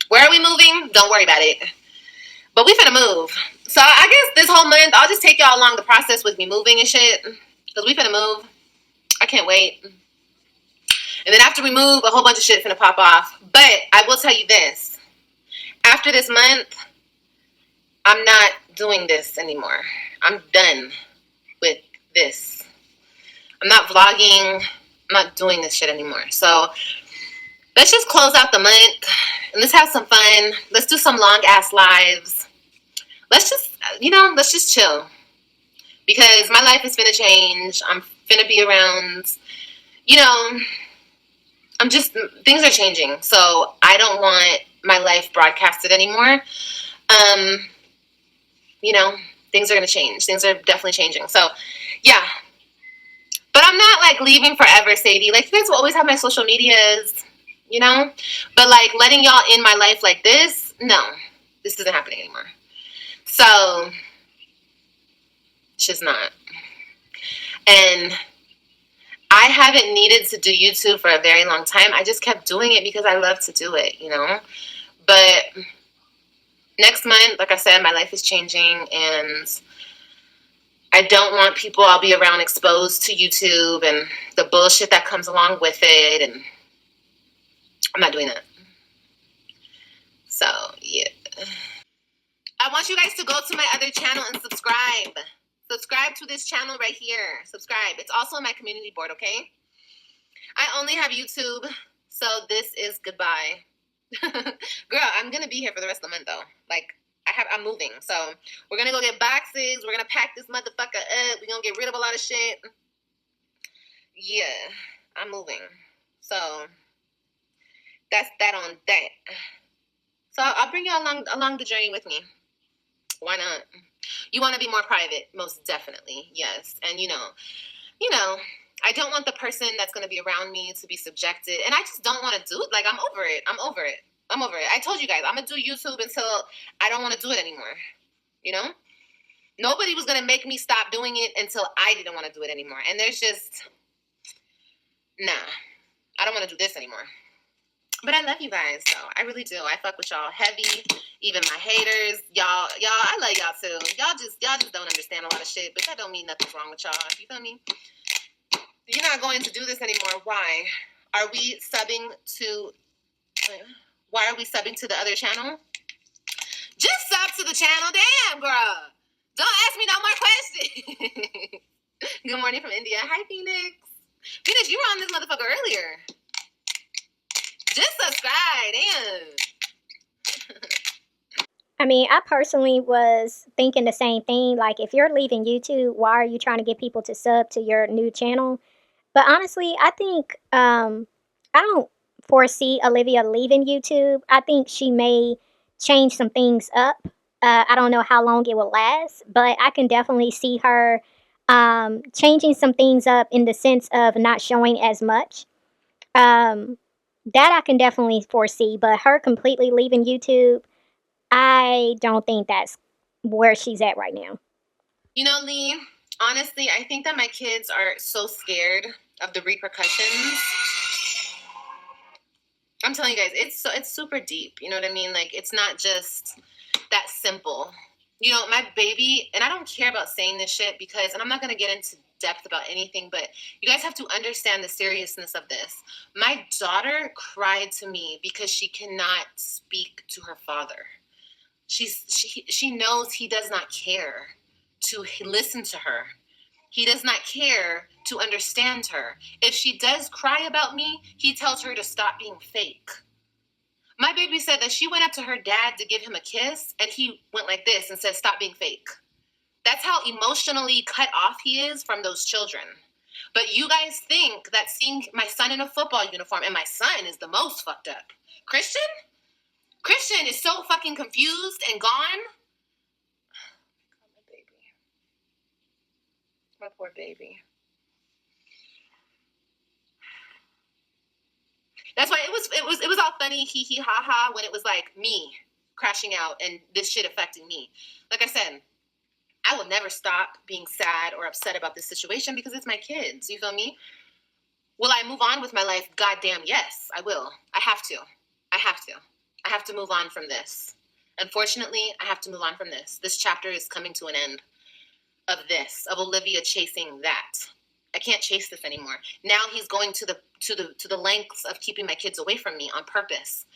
Where are we moving? Don't worry about it. But we finna move. So I guess this whole month, I'll just take y'all along the process with me moving and shit. Because we finna move. I can't wait. And then after we move, a whole bunch of shit finna pop off. But I will tell you this. After this month, I'm not doing this anymore. I'm done with this. I'm not vlogging. I'm not doing this shit anymore. So let's just close out the month and let's have some fun. Let's do some long ass lives. Let's just chill. Because my life is finna change. I'm finna be around, things are changing. So I don't want my life broadcasted anymore. Things are gonna change. Things are definitely changing. So yeah. But I'm not like leaving forever, Sadie. Like, you guys will always have my social medias, But like letting y'all in my life like this, no. This isn't happening anymore. So it's just not. And I haven't needed to do YouTube for a very long time. I just kept doing it because I love to do it, But next month, like I said, my life is changing and I don't want people I'll be around exposed to YouTube and the bullshit that comes along with it. And I'm not doing that. So, yeah. I want you guys to go to my other channel and subscribe. Subscribe to this channel right here. Subscribe. It's also on my community board, okay? I only have YouTube, so this is goodbye. Girl, I'm going to be here for the rest of the month, though. Like, I'm moving. So, we're going to go get boxes. We're going to pack this motherfucker up. We're going to get rid of a lot of shit. Yeah, I'm moving. So, that's that on that. So, I'll bring you along the journey with me. Why not? You want to be more private, most definitely, yes. And I don't want the person that's going to be around me to be subjected, and I just don't want to do it. Like, I'm over it. I told you guys, I'm going to do YouTube until I don't want to do it anymore. Nobody was going to make me stop doing it until I didn't want to do it anymore. And there's just, nah, I don't want to do this anymore. But I love you guys, so I really do. I fuck with y'all heavy. Even my haters, y'all, I love y'all too. Y'all just don't understand a lot of shit, but that don't mean nothing's wrong with y'all. You feel me? You're not going to do this anymore. Why? Are we subbing to? Why are we subbing to the other channel? Just sub to the channel, damn girl. Don't ask me no more questions. Good morning from India. Hi, Phoenix. Phoenix, you were on this motherfucker earlier. Just subscribe, damn. I mean, I personally was thinking the same thing. Like, if you're leaving YouTube, why are you trying to get people to sub to your new channel? But honestly, I think I don't foresee Olivia leaving YouTube. I think she may change some things up. I don't know how long it will last, but I can definitely see her changing some things up in the sense of not showing as much. Um, that I can definitely foresee, but her completely leaving YouTube, I don't think that's where she's at right now. Lee, honestly, I think that my kids are so scared of the repercussions. I'm telling you guys, it's super deep. You know what I mean? Like, it's not just that simple. My baby, and I don't care about saying this shit because, and I'm not going to get into depth about anything, but you guys have to understand the seriousness of this. My daughter cried to me because she cannot speak to her father. She knows he does not care to listen to her. He does not care to understand her. If she does cry about me, he tells her to stop being fake. My baby said that she went up to her dad to give him a kiss, and he went like this and said, stop being fake. That's how emotionally cut off he is from those children. But you guys think that seeing my son in a football uniform, and my son is the most fucked up. Christian is so fucking confused and gone. My baby. My poor baby. That's why it was all funny, hee hee ha ha, when it was like me crashing out and this shit affecting me. Like I said, I will never stop being sad or upset about this situation because it's my kids. You feel me? Will I move on with my life? Goddamn yes, I will. I have to. I have to move on from this. Unfortunately, I have to move on from this. This chapter is coming to an end of Olivia chasing that. I can't chase this anymore. Now he's going to the lengths of keeping my kids away from me on purpose.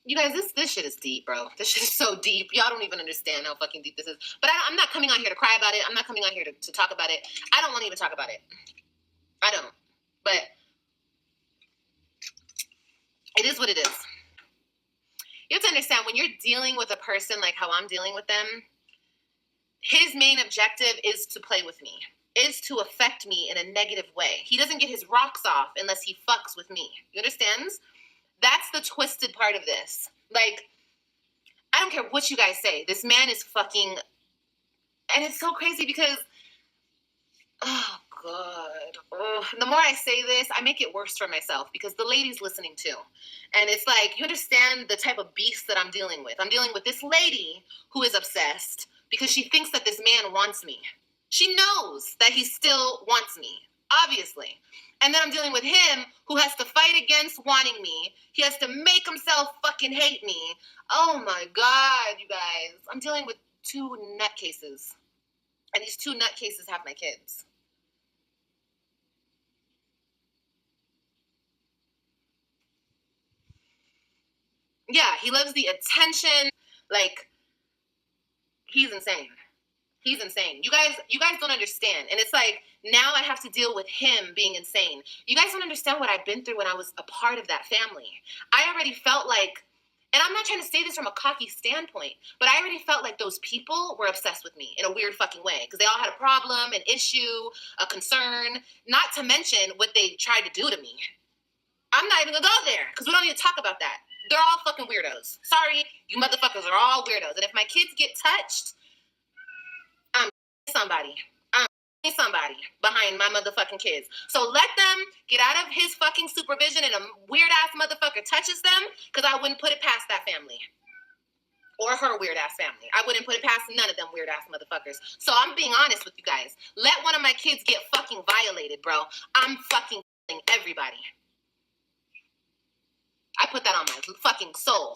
You guys, this shit is deep, bro. This shit is so deep. Y'all don't even understand how fucking deep this is. But I'm not coming on here to cry about it. I'm not coming on here to talk about it. I don't want to even talk about it. I don't. But it is what it is. You have to understand, when you're dealing with a person like how I'm dealing with them, his main objective is to play with me, is to affect me in a negative way. He doesn't get his rocks off unless he fucks with me. You understand? That's the twisted part of this. Like, I don't care what you guys say. This man is fucking... And it's so crazy because... Oh, God. Oh, the more I say this, I make it worse for myself because the lady's listening too. And it's like, you understand the type of beast that I'm dealing with. I'm dealing with this lady who is obsessed because she thinks that this man wants me. She knows that he still wants me, obviously. And then I'm dealing with him who has to fight against wanting me. He has to make himself fucking hate me. Oh my God, you guys. I'm dealing with two nutcases. And these two nutcases have my kids. Yeah, he loves the attention. Like, he's insane. He's insane. You guys don't understand. And it's like, now I have to deal with him being insane. You guys don't understand what I've been through when I was a part of that family. I already felt like, and I'm not trying to say this from a cocky standpoint, but I already felt like those people were obsessed with me in a weird fucking way because they all had a problem, an issue, a concern, not to mention what they tried to do to me. I'm not even going to go there because we don't need to talk about that. They're all fucking weirdos. Sorry, you motherfuckers are all weirdos. And if my kids get touched, I'm somebody. I'm somebody behind my motherfucking kids. So let them get out of his fucking supervision and a weird ass motherfucker touches them, because I wouldn't put it past that family. Or her weird ass family. I wouldn't put it past none of them weird ass motherfuckers. So I'm being honest with you guys. Let one of my kids get fucking violated, bro. I'm fucking everybody. I put that on my fucking soul.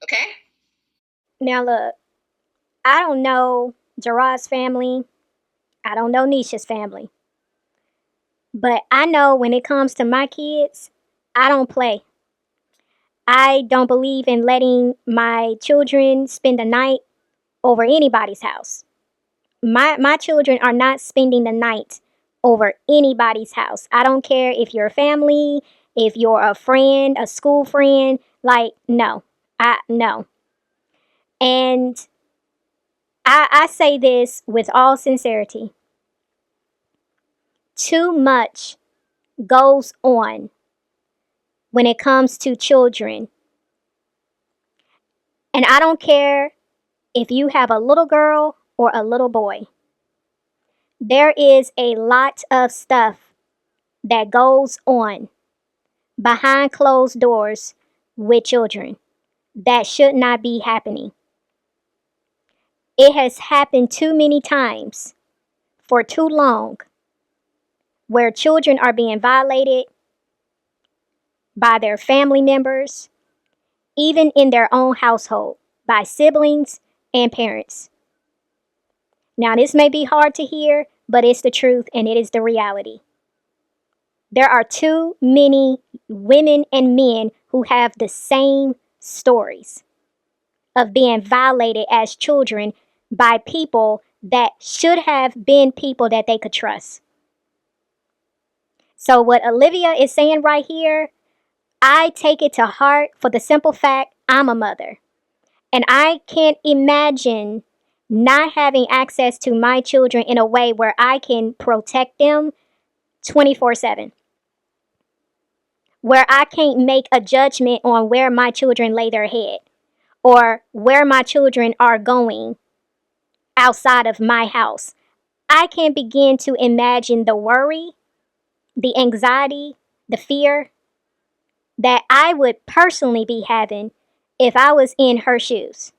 Okay? Now look, I don't know Gerard's family. I don't know Nisha's family. But I know when it comes to my kids, I don't play. I don't believe in letting my children spend the night over anybody's house. My children are not spending the night over anybody's house. I don't care if you're a family, if you're a friend, a school friend, like no. No. And I say this with all sincerity. Too much goes on when it comes to children. And I don't care if you have a little girl or a little boy. There is a lot of stuff that goes on behind closed doors with children that should not be happening. It has happened too many times for too long where children are being violated by their family members, even in their own household, by siblings and parents. Now, this may be hard to hear, but it's the truth and it is the reality. There are too many women and men who have the same stories of being violated as children by people that should have been people that they could trust. So, what Olivia is saying right here, I take it to heart for the simple fact I'm a mother. And I can't imagine not having access to my children in a way where I can protect them 24/7. Where I can't make a judgment on where my children lay their head or where my children are going outside of my house. I can begin to imagine the worry, the anxiety, the fear that I would personally be having if I was in her shoes.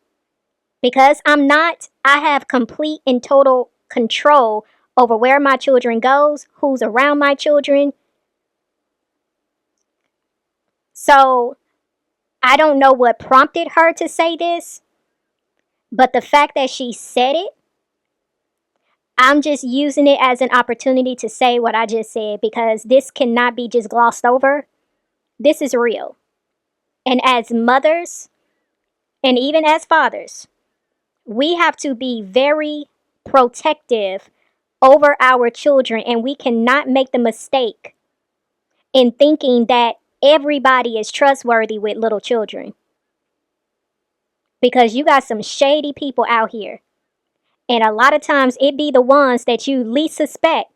Because I'm not, I have complete and total control over where my children goes, who's around my children. So I don't know what prompted her to say this, but the fact that she said it, I'm just using it as an opportunity to say what I just said, because this cannot be just glossed over. This is real. And as mothers, and even as fathers, we have to be very protective over our children, and we cannot make the mistake in thinking that everybody is trustworthy with little children. Because you got some shady people out here. And a lot of times it be the ones that you least suspect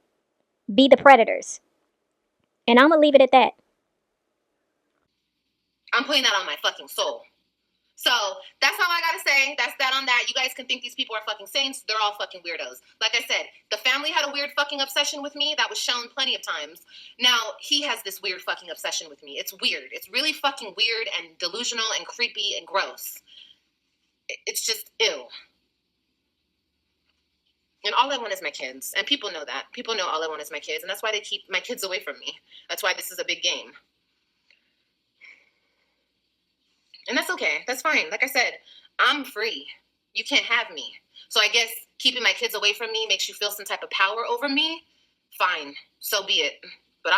be the predators. And I'm going to leave it at that. I'm putting that on my fucking soul. So that's all I gotta say. That's that on that. You guys can think these people are fucking saints. They're all fucking weirdos. Like I said, the family had a weird fucking obsession with me. That was shown plenty of times. Now he has this weird fucking obsession with me. It's weird. It's really fucking weird and delusional and creepy and gross. It's just ew. And all I want is my kids. And people know that. People know all I want is my kids. And that's why they keep my kids away from me. That's why this is a big game. And that's okay. That's fine. Like I said, I'm free. You can't have me. So I guess keeping my kids away from me makes you feel some type of power over me. Fine. So be it. But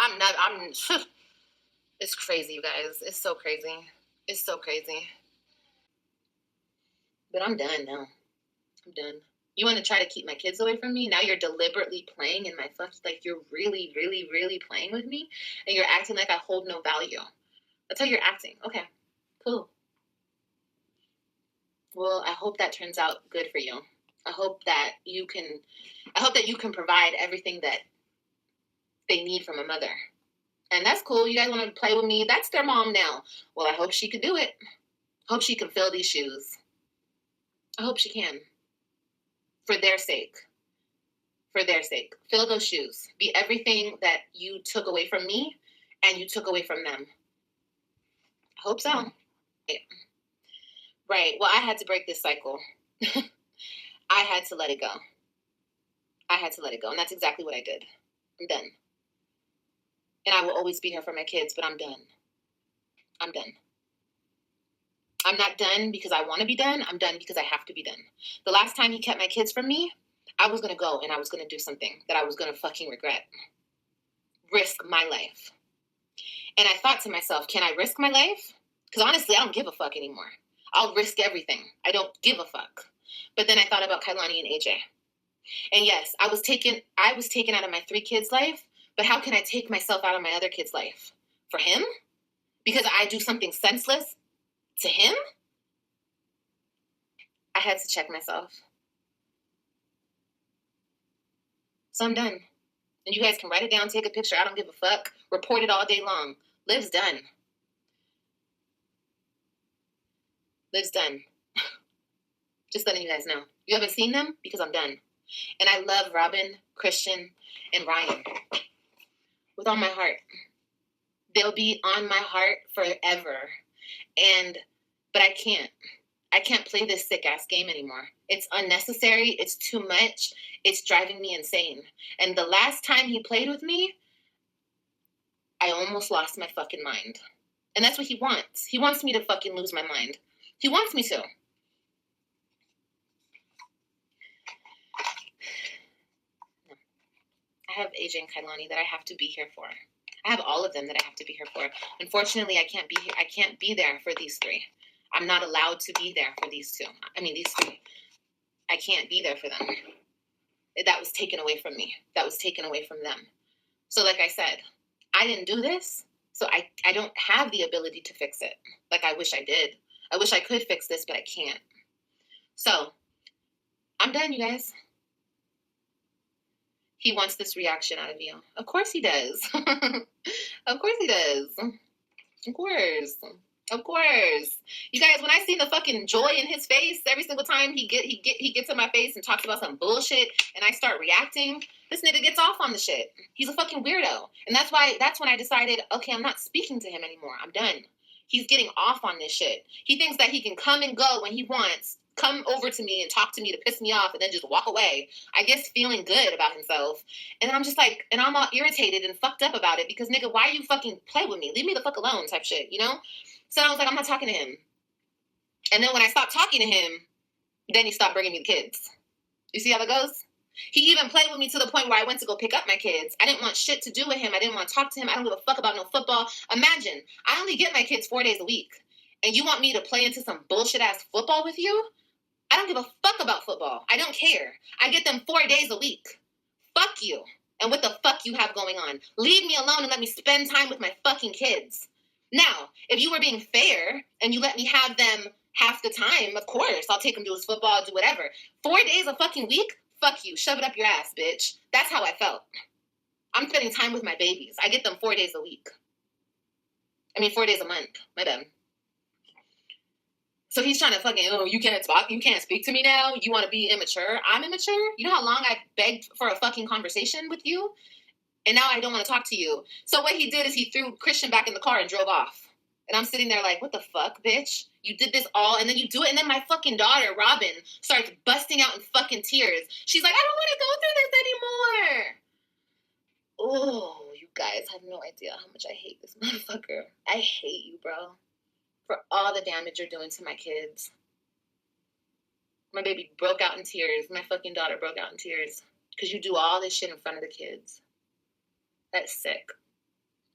it's crazy, you guys. It's so crazy. It's so crazy. But I'm done now. I'm done. You want to try to keep my kids away from me? Now you're deliberately playing in my fuck. Like you're really, really, really playing with me. And you're acting like I hold no value. That's how you're acting. Okay. Cool. Well, I hope that turns out good for you. I hope that you can provide everything that they need from a mother. And that's cool. You guys want to play with me? That's their mom now. Well, I hope she can do it. Hope she can fill these shoes. I hope she can. For their sake. For their sake. Fill those shoes. Be everything that you took away from me and you took away from them. I hope so. Right. Well, I had to break this cycle. I had to let it go. I had to let it go. And that's exactly what I did. I'm done. And I will always be here for my kids, but I'm done. I'm done. I'm not done because I want to be done. I'm done because I have to be done. The last time he kept my kids from me, I was going to go and I was going to do something that I was going to fucking regret. Risk my life. And I thought to myself, can I risk my life? Because honestly, I don't give a fuck anymore. I'll risk everything. I don't give a fuck. But then I thought about Kailani and AJ. And yes, I was taken out of my 3 kids' life, but how can I take myself out of my other kid's life? For him? Because I do something senseless to him? I had to check myself. So I'm done. And you guys can write it down, take a picture. I don't give a fuck. Report it all day long. Liv's done. Liv's done. Just letting you guys know. You haven't seen them? Because I'm done. And I love Robin, Christian, and Ryan. With all my heart. They'll be on my heart forever. But I can't. I can't play this sick-ass game anymore. It's unnecessary. It's too much. It's driving me insane. And the last time he played with me, I almost lost my fucking mind. And that's what he wants. He wants me to fucking lose my mind. He wants me to. I have AJ and Kailani that I have to be here for. I have all of them that I have to be here for. Unfortunately, I can't be here. I can't be there for these 3. I'm not allowed to be there for these 2. These 3. I can't be there for them. That was taken away from me. That was taken away from them. So like I said, I didn't do this, so I don't have the ability to fix it. Like I wish I did. I wish I could fix this, but I can't. So, I'm done, you guys. He wants this reaction out of you. Of course he does. Of course he does. Of course. Of course. You guys, when I see the fucking joy in his face every single time he gets in my face and talks about some bullshit and I start reacting, this nigga gets off on the shit. He's a fucking weirdo. And that's when I decided, okay, I'm not speaking to him anymore. I'm done. He's getting off on this shit. He thinks that he can come and go when he wants, come over to me and talk to me to piss me off and then just walk away. I guess feeling good about himself. And then I'm just like, and I'm all irritated and fucked up about it because nigga, why you fucking play with me? Leave me the fuck alone type shit, you know? So I was like, I'm not talking to him. And then when I stopped talking to him, then he stopped bringing me the kids. You see how that goes? He even played with me to the point where I went to go pick up my kids. I didn't want shit to do with him. I didn't want to talk to him. I don't give a fuck about no football. Imagine, I only get my kids 4 days a week. And you want me to play into some bullshit-ass football with you? I don't give a fuck about football. I don't care. I get them 4 days a week. Fuck you. And what the fuck you have going on? Leave me alone and let me spend time with my fucking kids. Now, if you were being fair and you let me have them half the time, of course, I'll take him to his football, do whatever. 4 days a fucking week? Fuck you. Shove it up your ass, bitch. That's how I felt. I'm spending time with my babies. I get them 4 days a week. 4 days a month. My bad. So he's trying to fucking, you can't speak to me now? You want to be immature? I'm immature? You know how long I begged for a fucking conversation with you? And now I don't want to talk to you. So what he did is he threw Christian back in the car and drove off. And I'm sitting there like, what the fuck, bitch? You did this all, and then you do it, and then my fucking daughter, Robin, starts busting out in fucking tears. She's like, I don't want to go through this anymore. Oh, you guys have no idea how much I hate this motherfucker. I hate you, bro. For all the damage you're doing to my kids. My baby broke out in tears. My fucking daughter broke out in tears. Because you do all this shit in front of the kids. That's sick.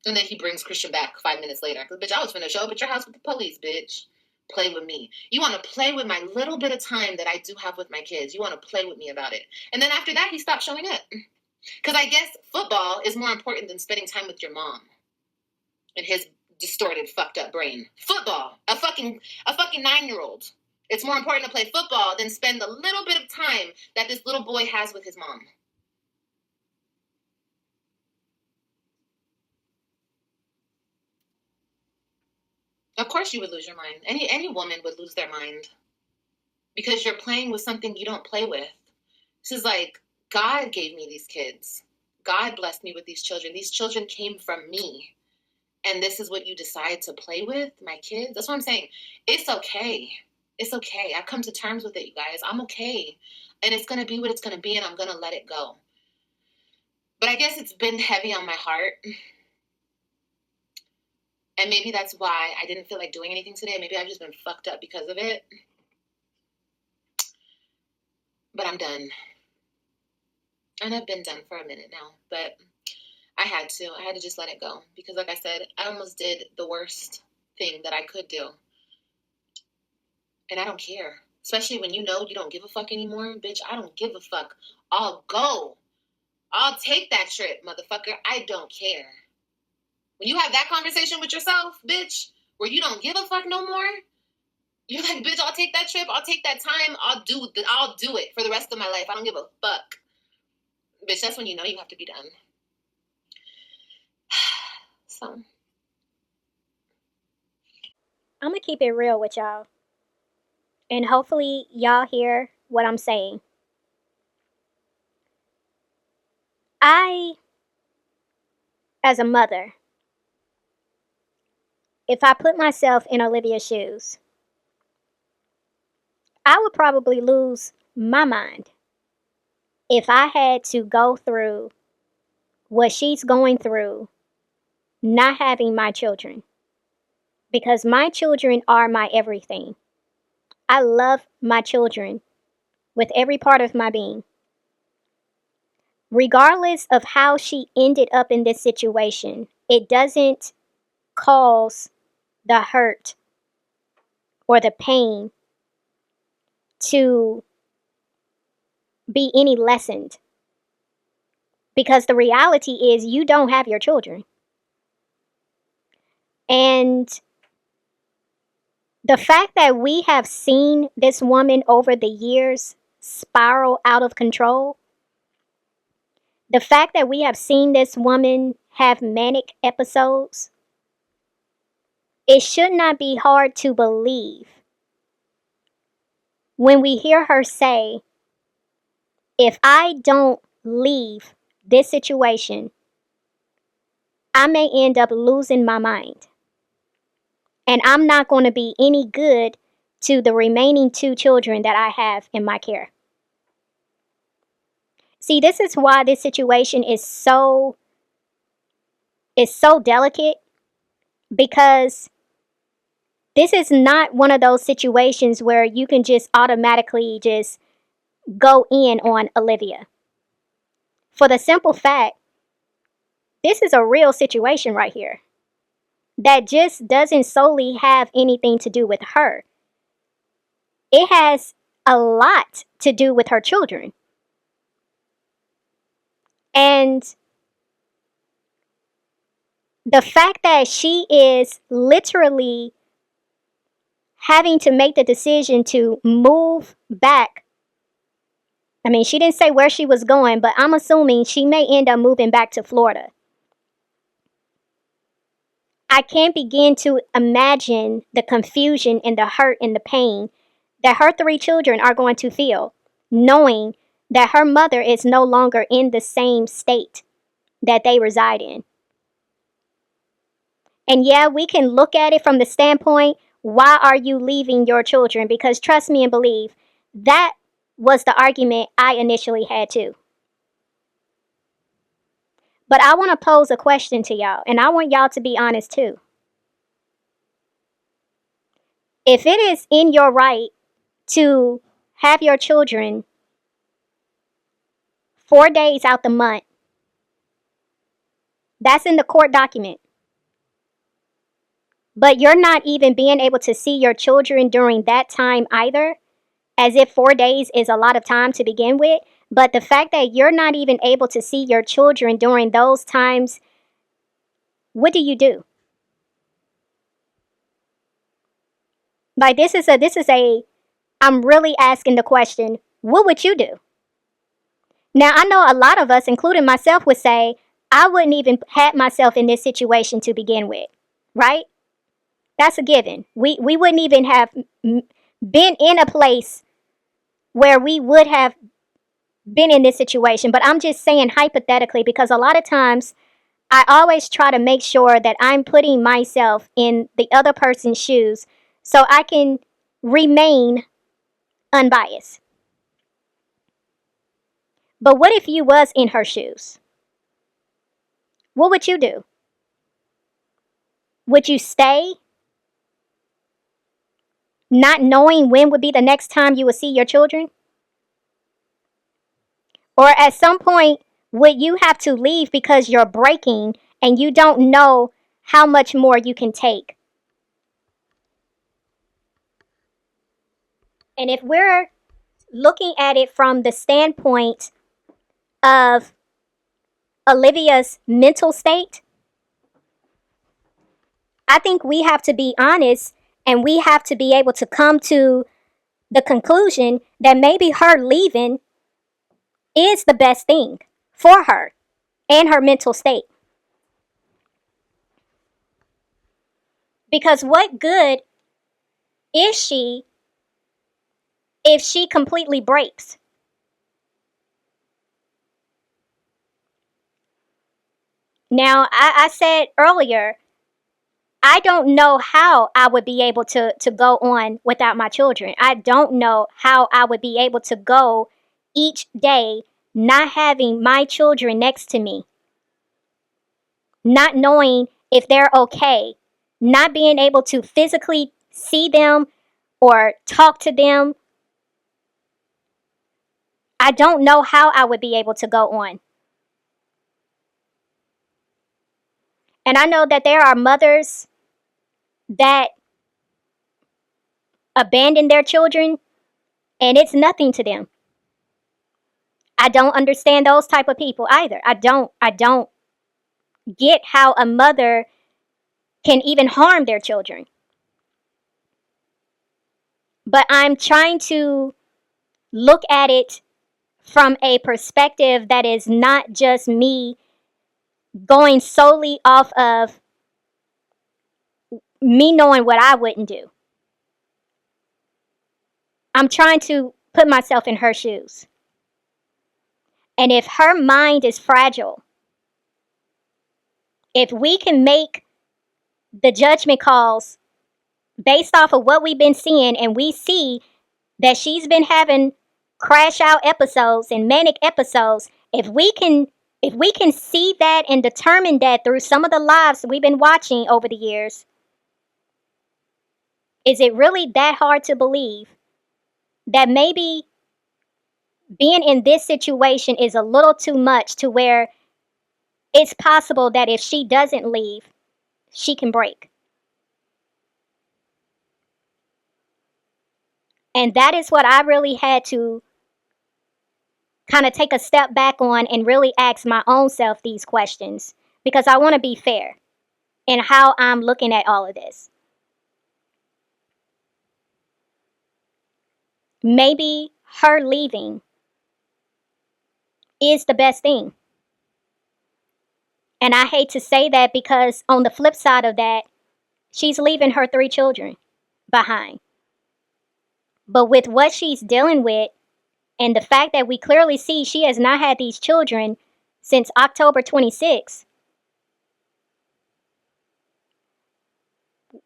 And then he brings Christian back 5 minutes later. Because, bitch, I was finna show up at your house with the police, bitch. Play with me. You want to play with my little bit of time that I do have with my kids. You want to play with me about it. And then after that, he stopped showing up. Because I guess football is more important than spending time with your mom. And his distorted, fucked up brain. Football. A fucking 9-year-old. It's more important to play football than spend the little bit of time that this little boy has with his mom. Of course you would lose your mind. Any woman would lose their mind because you're playing with something you don't play with. This is like, God gave me these kids. God blessed me with these children. These children came from me. And this is what you decide to play with, my kids? That's what I'm saying. It's okay. It's okay. I've come to terms with it, you guys. I'm okay. And it's going to be what it's going to be, and I'm going to let it go. But I guess it's been heavy on my heart. And maybe that's why I didn't feel like doing anything today. Maybe I've just been fucked up because of it. But I'm done. And I've been done for a minute now. But I had to just let it go. Because like I said, I almost did the worst thing that I could do. And I don't care. Especially when you know you don't give a fuck anymore. Bitch, I don't give a fuck. I'll go. I'll take that trip, motherfucker. I don't care. When you have that conversation with yourself, bitch, where you don't give a fuck no more, you're like, bitch, I'll take that trip. I'll take that time. I'll do it for the rest of my life. I don't give a fuck. Bitch, that's when you know you have to be done. So. I'm going to keep it real with y'all. And hopefully y'all hear what I'm saying. I, as a mother, if I put myself in Olivia's shoes, I would probably lose my mind if I had to go through what she's going through not having my children. Because my children are my everything. I love my children with every part of my being. Regardless of how she ended up in this situation, it doesn't cause the hurt or the pain to be any lessened. Because the reality is you don't have your children. And the fact that we have seen this woman over the years spiral out of control, the fact that we have seen this woman have manic episodes, it should not be hard to believe when we hear her say, if I don't leave this situation, I may end up losing my mind. And I'm not going to be any good to the remaining 2 children that I have in my care. See, this is why this situation is so delicate, because this is not one of those situations where you can just automatically just go in on Olivia. For the simple fact, this is a real situation right here that just doesn't solely have anything to do with her. It has a lot to do with her children. And the fact that she is literally having to make the decision to move back. I mean, she didn't say where she was going, but I'm assuming she may end up moving back to Florida. I can't begin to imagine the confusion and the hurt and the pain that her 3 children are going to feel, knowing that her mother is no longer in the same state that they reside in. And yeah, we can look at it from the standpoint, why are you leaving your children? Because trust me and believe, that was the argument I initially had too. But I want to pose a question to y'all, and I want y'all to be honest too. If it is in your right to have your children 4 days out the month, that's in the court document, but you're not even being able to see your children during that time either, as if 4 days is a lot of time to begin with. But the fact that you're not even able to see your children during those times, what do? Like, I'm really asking the question, what would you do? Now, I know a lot of us, including myself, would say, I wouldn't even have myself in this situation to begin with, right? That's a given. We wouldn't even have been in a place where we would have been in this situation. But I'm just saying hypothetically, because a lot of times I always try to make sure that I'm putting myself in the other person's shoes so I can remain unbiased. But what if you was in her shoes? What would you do? Would you stay not knowing when would be the next time you would see your children? Or at some point, would you have to leave because you're breaking and you don't know how much more you can take? And if we're looking at it from the standpoint of Olivia's mental state, I think we have to be honest and we have to be able to come to the conclusion that maybe her leaving is the best thing for her and her mental state. Because what good is she if she completely breaks? Now, I said earlier, I don't know how I would be able to go on without my children. I don't know how I would be able to go each day not having my children next to me, not knowing if they're okay, not being able to physically see them or talk to them. I don't know how I would be able to go on. And I know that there are mothers that abandon their children and it's nothing to them. I don't understand those type of people either. I don't get how a mother can even harm their children. But I'm trying to look at it from a perspective that is not just me going solely off of me knowing what I wouldn't do. I'm trying to put myself in her shoes. And if her mind is fragile, if we can make the judgment calls based off of what we've been seeing and we see that she's been having crash out episodes and manic episodes, if we can see that and determine that through some of the lives we've been watching over the years, is it really that hard to believe that maybe being in this situation is a little too much to where it's possible that if she doesn't leave, she can break? And that is what I really had to kind of take a step back on and really ask my own self these questions because I want to be fair in how I'm looking at all of this. Maybe her leaving is the best thing. And I hate to say that because on the flip side of that, she's leaving her 3 children behind. But with what she's dealing with and the fact that we clearly see she has not had these children since October 26th,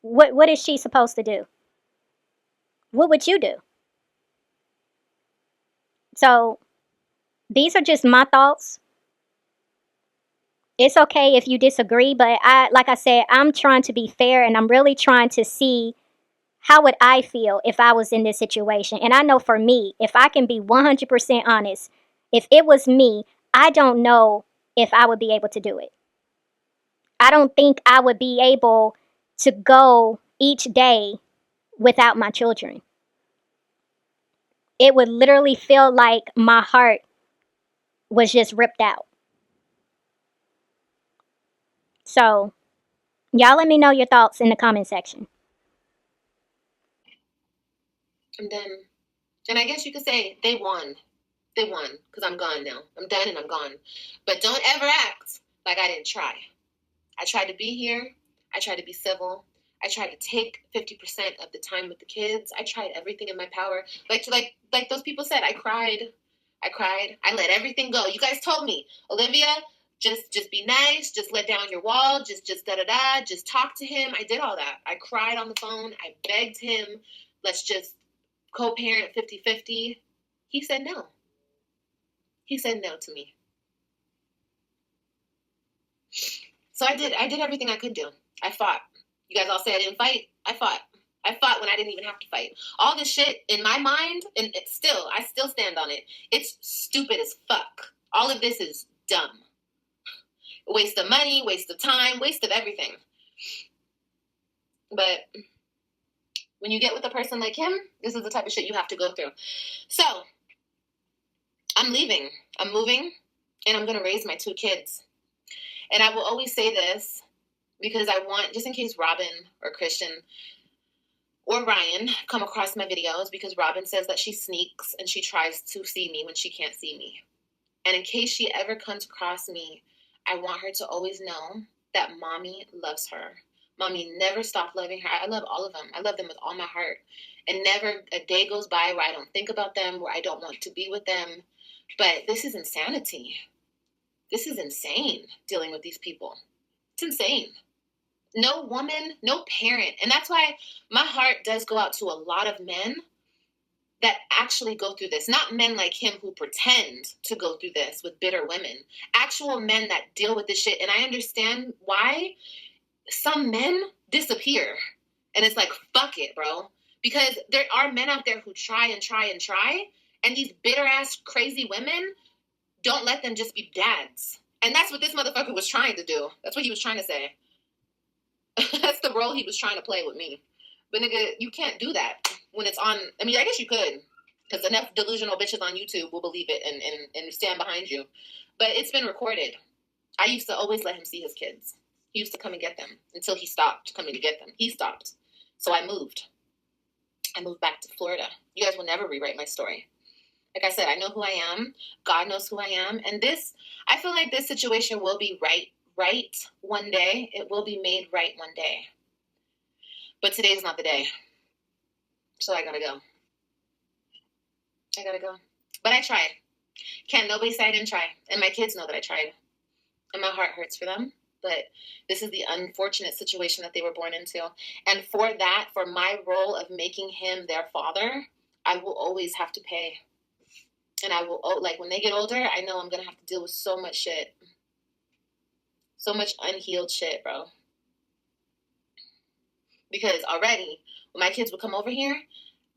what is she supposed to do? What would you do? So these are just my thoughts. It's okay if you disagree, but like I said, I'm trying to be fair and I'm really trying to see how would I feel if I was in this situation. And I know for me, if I can be 100% honest, if it was me, I don't know if I would be able to do it. I don't think I would be able to go each day without my children. It would literally feel like my heart was just ripped out. So, y'all let me know your thoughts in the comment section. I'm done. And I guess you could say they won. They won because I'm gone now. I'm done and I'm gone. But don't ever act like I didn't try. I tried to be here. I tried to be civil. I tried to take 50% of the time with the kids. I tried everything in my power. Like those people said, I cried. I let everything go. You guys told me, Olivia, just be nice, just let down your wall, just da da da, just talk to him. I did all that. I cried on the phone. I begged him, let's just co-parent 50-50. He said no. He said no to me. So I did everything I could do. I fought. You guys all say I didn't fight. I fought. I fought when I didn't even have to fight. All this shit in my mind, and I still stand on it. It's stupid as fuck. All of this is dumb. Waste of money, waste of time, waste of everything. But when you get with a person like him, this is the type of shit you have to go through. So, I'm leaving. I'm moving, and I'm going to raise my 2 kids. And I will always say this because I want, just in case Robin or Christian or Ryan come across my videos, because Robin says that she sneaks and she tries to see me when she can't see me. And in case she ever comes across me, I want her to always know that mommy loves her. Mommy never stopped loving her. I love all of them. I love them with all my heart. And never a day goes by where I don't think about them, where I don't want to be with them. But this is insanity. This is insane, dealing with these people. It's insane. No woman, no parent. And that's why my heart does go out to a lot of men that actually go through this. Not men like him who pretend to go through this with bitter women. Actual men that deal with this shit. And I understand why some men disappear. And it's like, fuck it, bro. Because there are men out there who try and try and try. And these bitter ass crazy women don't let them just be dads. And that's what this motherfucker was trying to do. That's what he was trying to say. That's the role he was trying to play with me. But nigga, you can't do that when it's on. I mean, I guess you could, because enough delusional bitches on YouTube will believe it and stand behind you. But it's been recorded. I used to always let him see his kids. He used to come and get them until he stopped coming to get them. He stopped. So I moved. I moved back to Florida. You guys will never rewrite my story. Like I said, I know who I am. God knows who I am. And this, I feel like this situation will be right one day. It will be made right one day. But today's not the day. So I gotta go. But I tried. Can't nobody say I didn't try. And my kids know that I tried. And my heart hurts for them. But this is the unfortunate situation that they were born into. And for that, for my role of making him their father, I will always have to pay. And I will, like, when they get older, I know I'm going to have to deal with so much shit. So much unhealed shit, bro. Because already, when my kids would come over here,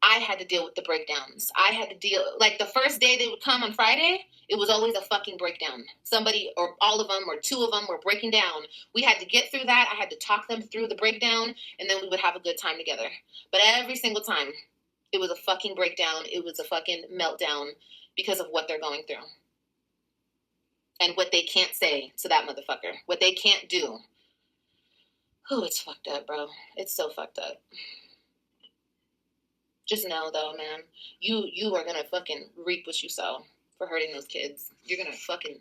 I had to deal with the breakdowns. I had to deal, like, the first day they would come on Friday, it was always a fucking breakdown. Somebody, or all of them, or 2 of them were breaking down. We had to get through that. I had to talk them through the breakdown, and then we would have a good time together. But every single time, it was a fucking breakdown. It was a fucking meltdown because of what they're going through. And what they can't say to that motherfucker. What they can't do. Oh, it's fucked up, bro. It's so fucked up. Just know, though, man, you are gonna fucking reap what you sow for hurting those kids. You're gonna fucking...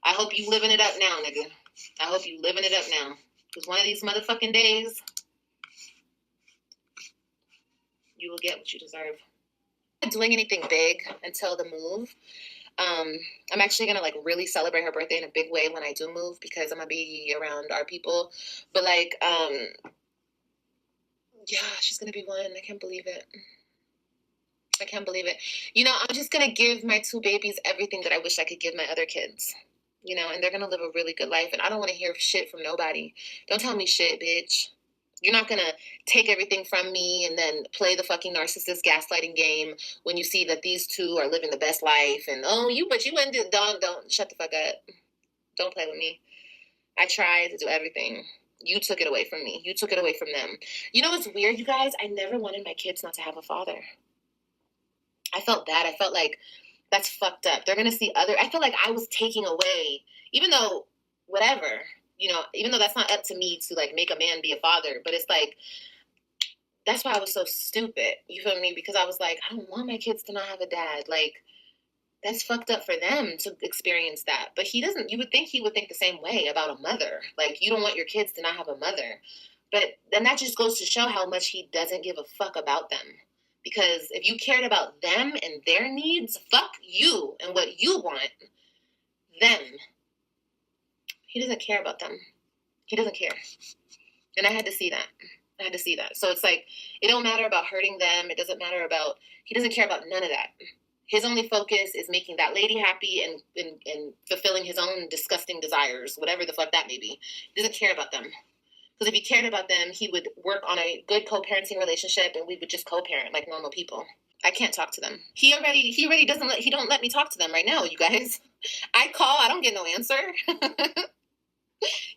I hope you living it up now, nigga. I hope you living it up now. Because one of these motherfucking days, you will get what you deserve. I'm not doing anything big until the move. I'm actually gonna like really celebrate her birthday in a big way when I do move, because I'm gonna be around our people. But like, yeah, she's gonna be 1. I can't believe it. I can't believe it. You know, I'm just gonna give my 2 babies everything that I wish I could give my other kids. You know, and they're gonna live a really good life. And I don't want to hear shit from nobody. Don't tell me shit, bitch. You're not gonna take everything from me and then play the fucking narcissist gaslighting game when you see that these 2 are living the best life. And but you went to don't shut the fuck up. Don't play with me. I tried to do everything. You took it away from me. You took it away from them. You know what's weird, you guys? I never wanted my kids not to have a father. I felt bad. I felt like that's fucked up. They're gonna see other. I feel like I was taking away, even though whatever. You know, even though that's not up to me to like make a man be a father, but it's like, that's why I was so stupid. You feel me? Because I was like, I don't want my kids to not have a dad. Like, that's fucked up for them to experience that. But he doesn't, you would think he would think the same way about a mother. Like, you don't want your kids to not have a mother. But then that just goes to show how much he doesn't give a fuck about them. Because if you cared about them and their needs, fuck you and what you want, them. He doesn't care about them. He doesn't care. And I had to see that. I had to see that. So it's like, it don't matter about hurting them. It doesn't matter about, he doesn't care about none of that. His only focus is making that lady happy and fulfilling his own disgusting desires, whatever the fuck that may be. He doesn't care about them. Because if he cared about them, he would work on a good co-parenting relationship and we would just co-parent like normal people. I can't talk to them. He already don't let me talk to them right now, you guys. I call, I don't get no answer.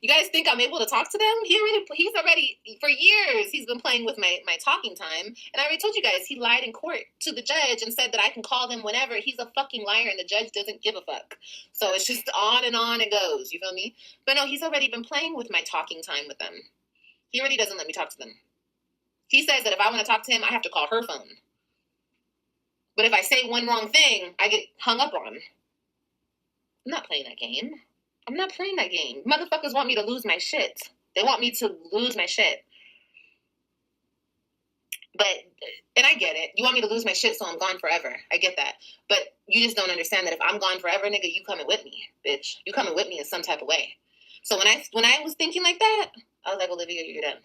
You guys think I'm able to talk to them? He's already for years he's been playing with my talking time. And I already told you guys he lied in court to the judge and said that I can call him whenever. He's a fucking liar and the judge doesn't give a fuck. So it's just on it goes, you feel me? But no, he's already been playing with my talking time with them. He already doesn't let me talk to them. He says that if I want to talk to him, I have to call her phone. But if I say one wrong thing, I get hung up on. I'm not playing that game. I'm not playing that game. Motherfuckers want me to lose my shit. They want me to lose my shit. But, and I get it. You want me to lose my shit so I'm gone forever. I get that. But you just don't understand that if I'm gone forever, nigga, you coming with me, bitch. You coming with me in some type of way. So when I was thinking like that, I was like, Olivia, you're done.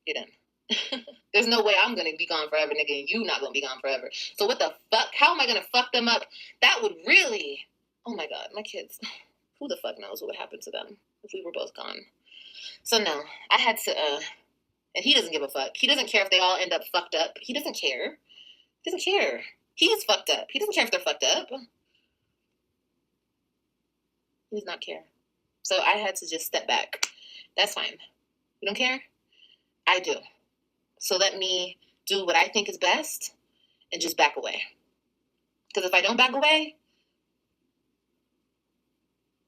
You're done. There's no way I'm going to be gone forever, nigga, and you not going to be gone forever. So what the fuck? How am I going to fuck them up? That would really, oh my God, my kids. Who the fuck knows what would happen to them if we were both gone? So no, I had to, and he doesn't give a fuck. He doesn't care if they all end up fucked up. He doesn't care. He doesn't care. He's fucked up. He doesn't care if they're fucked up. He does not care. So I had to just step back. That's fine. You don't care? I do. So let me do what I think is best and just back away. Because if I don't back away,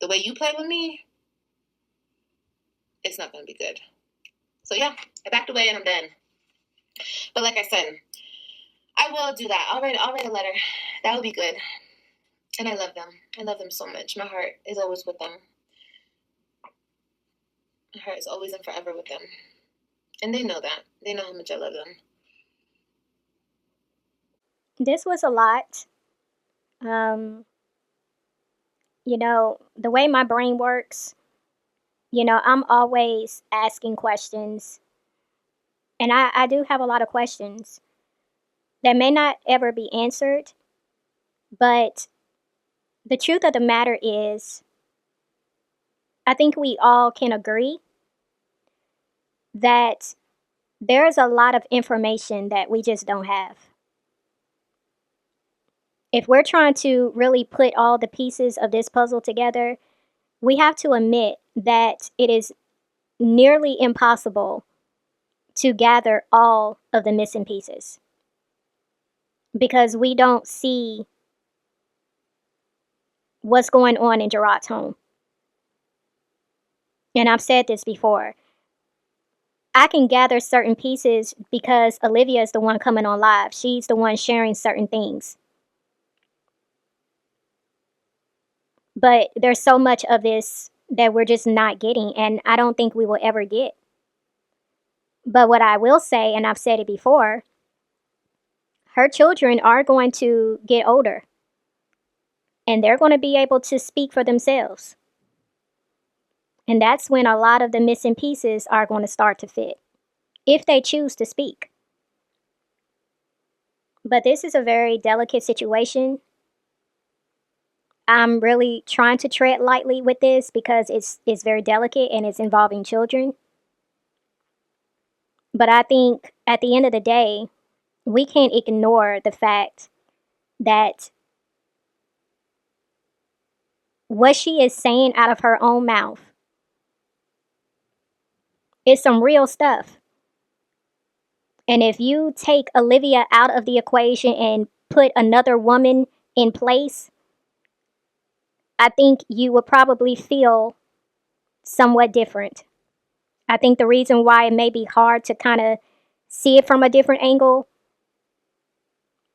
the way you play with me, it's not going to be good. So yeah, I backed away and I'm done. But like I said, I will do that. I'll write a letter. That would be good. And I love them. I love them so much. My heart is always with them. My heart is always and forever with them. And they know that. They know how much I love them. This was a lot. The way my brain works, I'm always asking questions. And I do have a lot of questions that may not ever be answered. But the truth of the matter is, I think we all can agree that there's a lot of information that we just don't have. If we're trying to really put all the pieces of this puzzle together, we have to admit that it is nearly impossible to gather all of the missing pieces because we don't see what's going on in Gerard's home. And I've said this before. I can gather certain pieces because Olivia is the one coming on live. She's the one sharing certain things. But there's so much of this that we're just not getting, and I don't think we will ever get. But what I will say, and I've said it before, her children are going to get older, and they're going to be able to speak for themselves. And that's when a lot of the missing pieces are going to start to fit, if they choose to speak. But this is a very delicate situation. I'm really trying to tread lightly with this because it's very delicate and it's involving children. But I think at the end of the day, we can't ignore the fact that what she is saying out of her own mouth is some real stuff. And if you take Olivia out of the equation and put another woman in place, I think you would probably feel somewhat different. I think the reason why it may be hard to kind of see it from a different angle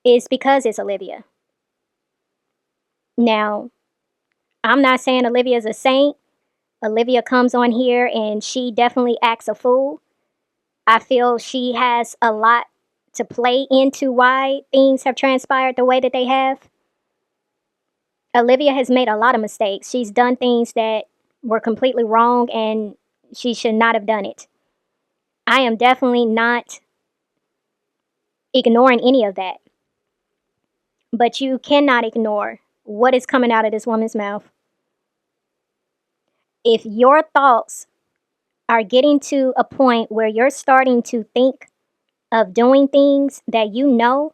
is because it's Olivia. Now, I'm not saying Olivia's a saint. Olivia comes on here and she definitely acts a fool. I feel she has a lot to play into why things have transpired the way that they have. Olivia has made a lot of mistakes. She's done things that were completely wrong and she should not have done it. I am definitely not ignoring any of that. But you cannot ignore what is coming out of this woman's mouth. If your thoughts are getting to a point where you're starting to think of doing things that you know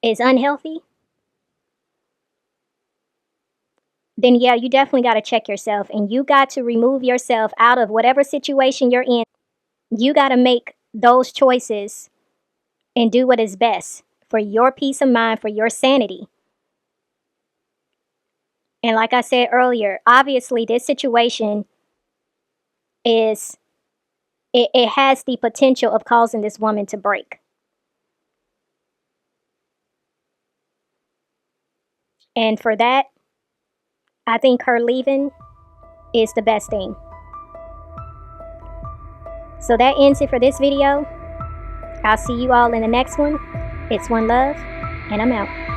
is unhealthy, then yeah, you definitely got to check yourself and you got to remove yourself out of whatever situation you're in. You got to make those choices and do what is best for your peace of mind, for your sanity. And like I said earlier, obviously this situation is it has the potential of causing this woman to break. And for that, I think her leaving is the best thing. So that ends it for this video. I'll see you all in the next one. It's OneLove, and I'm out.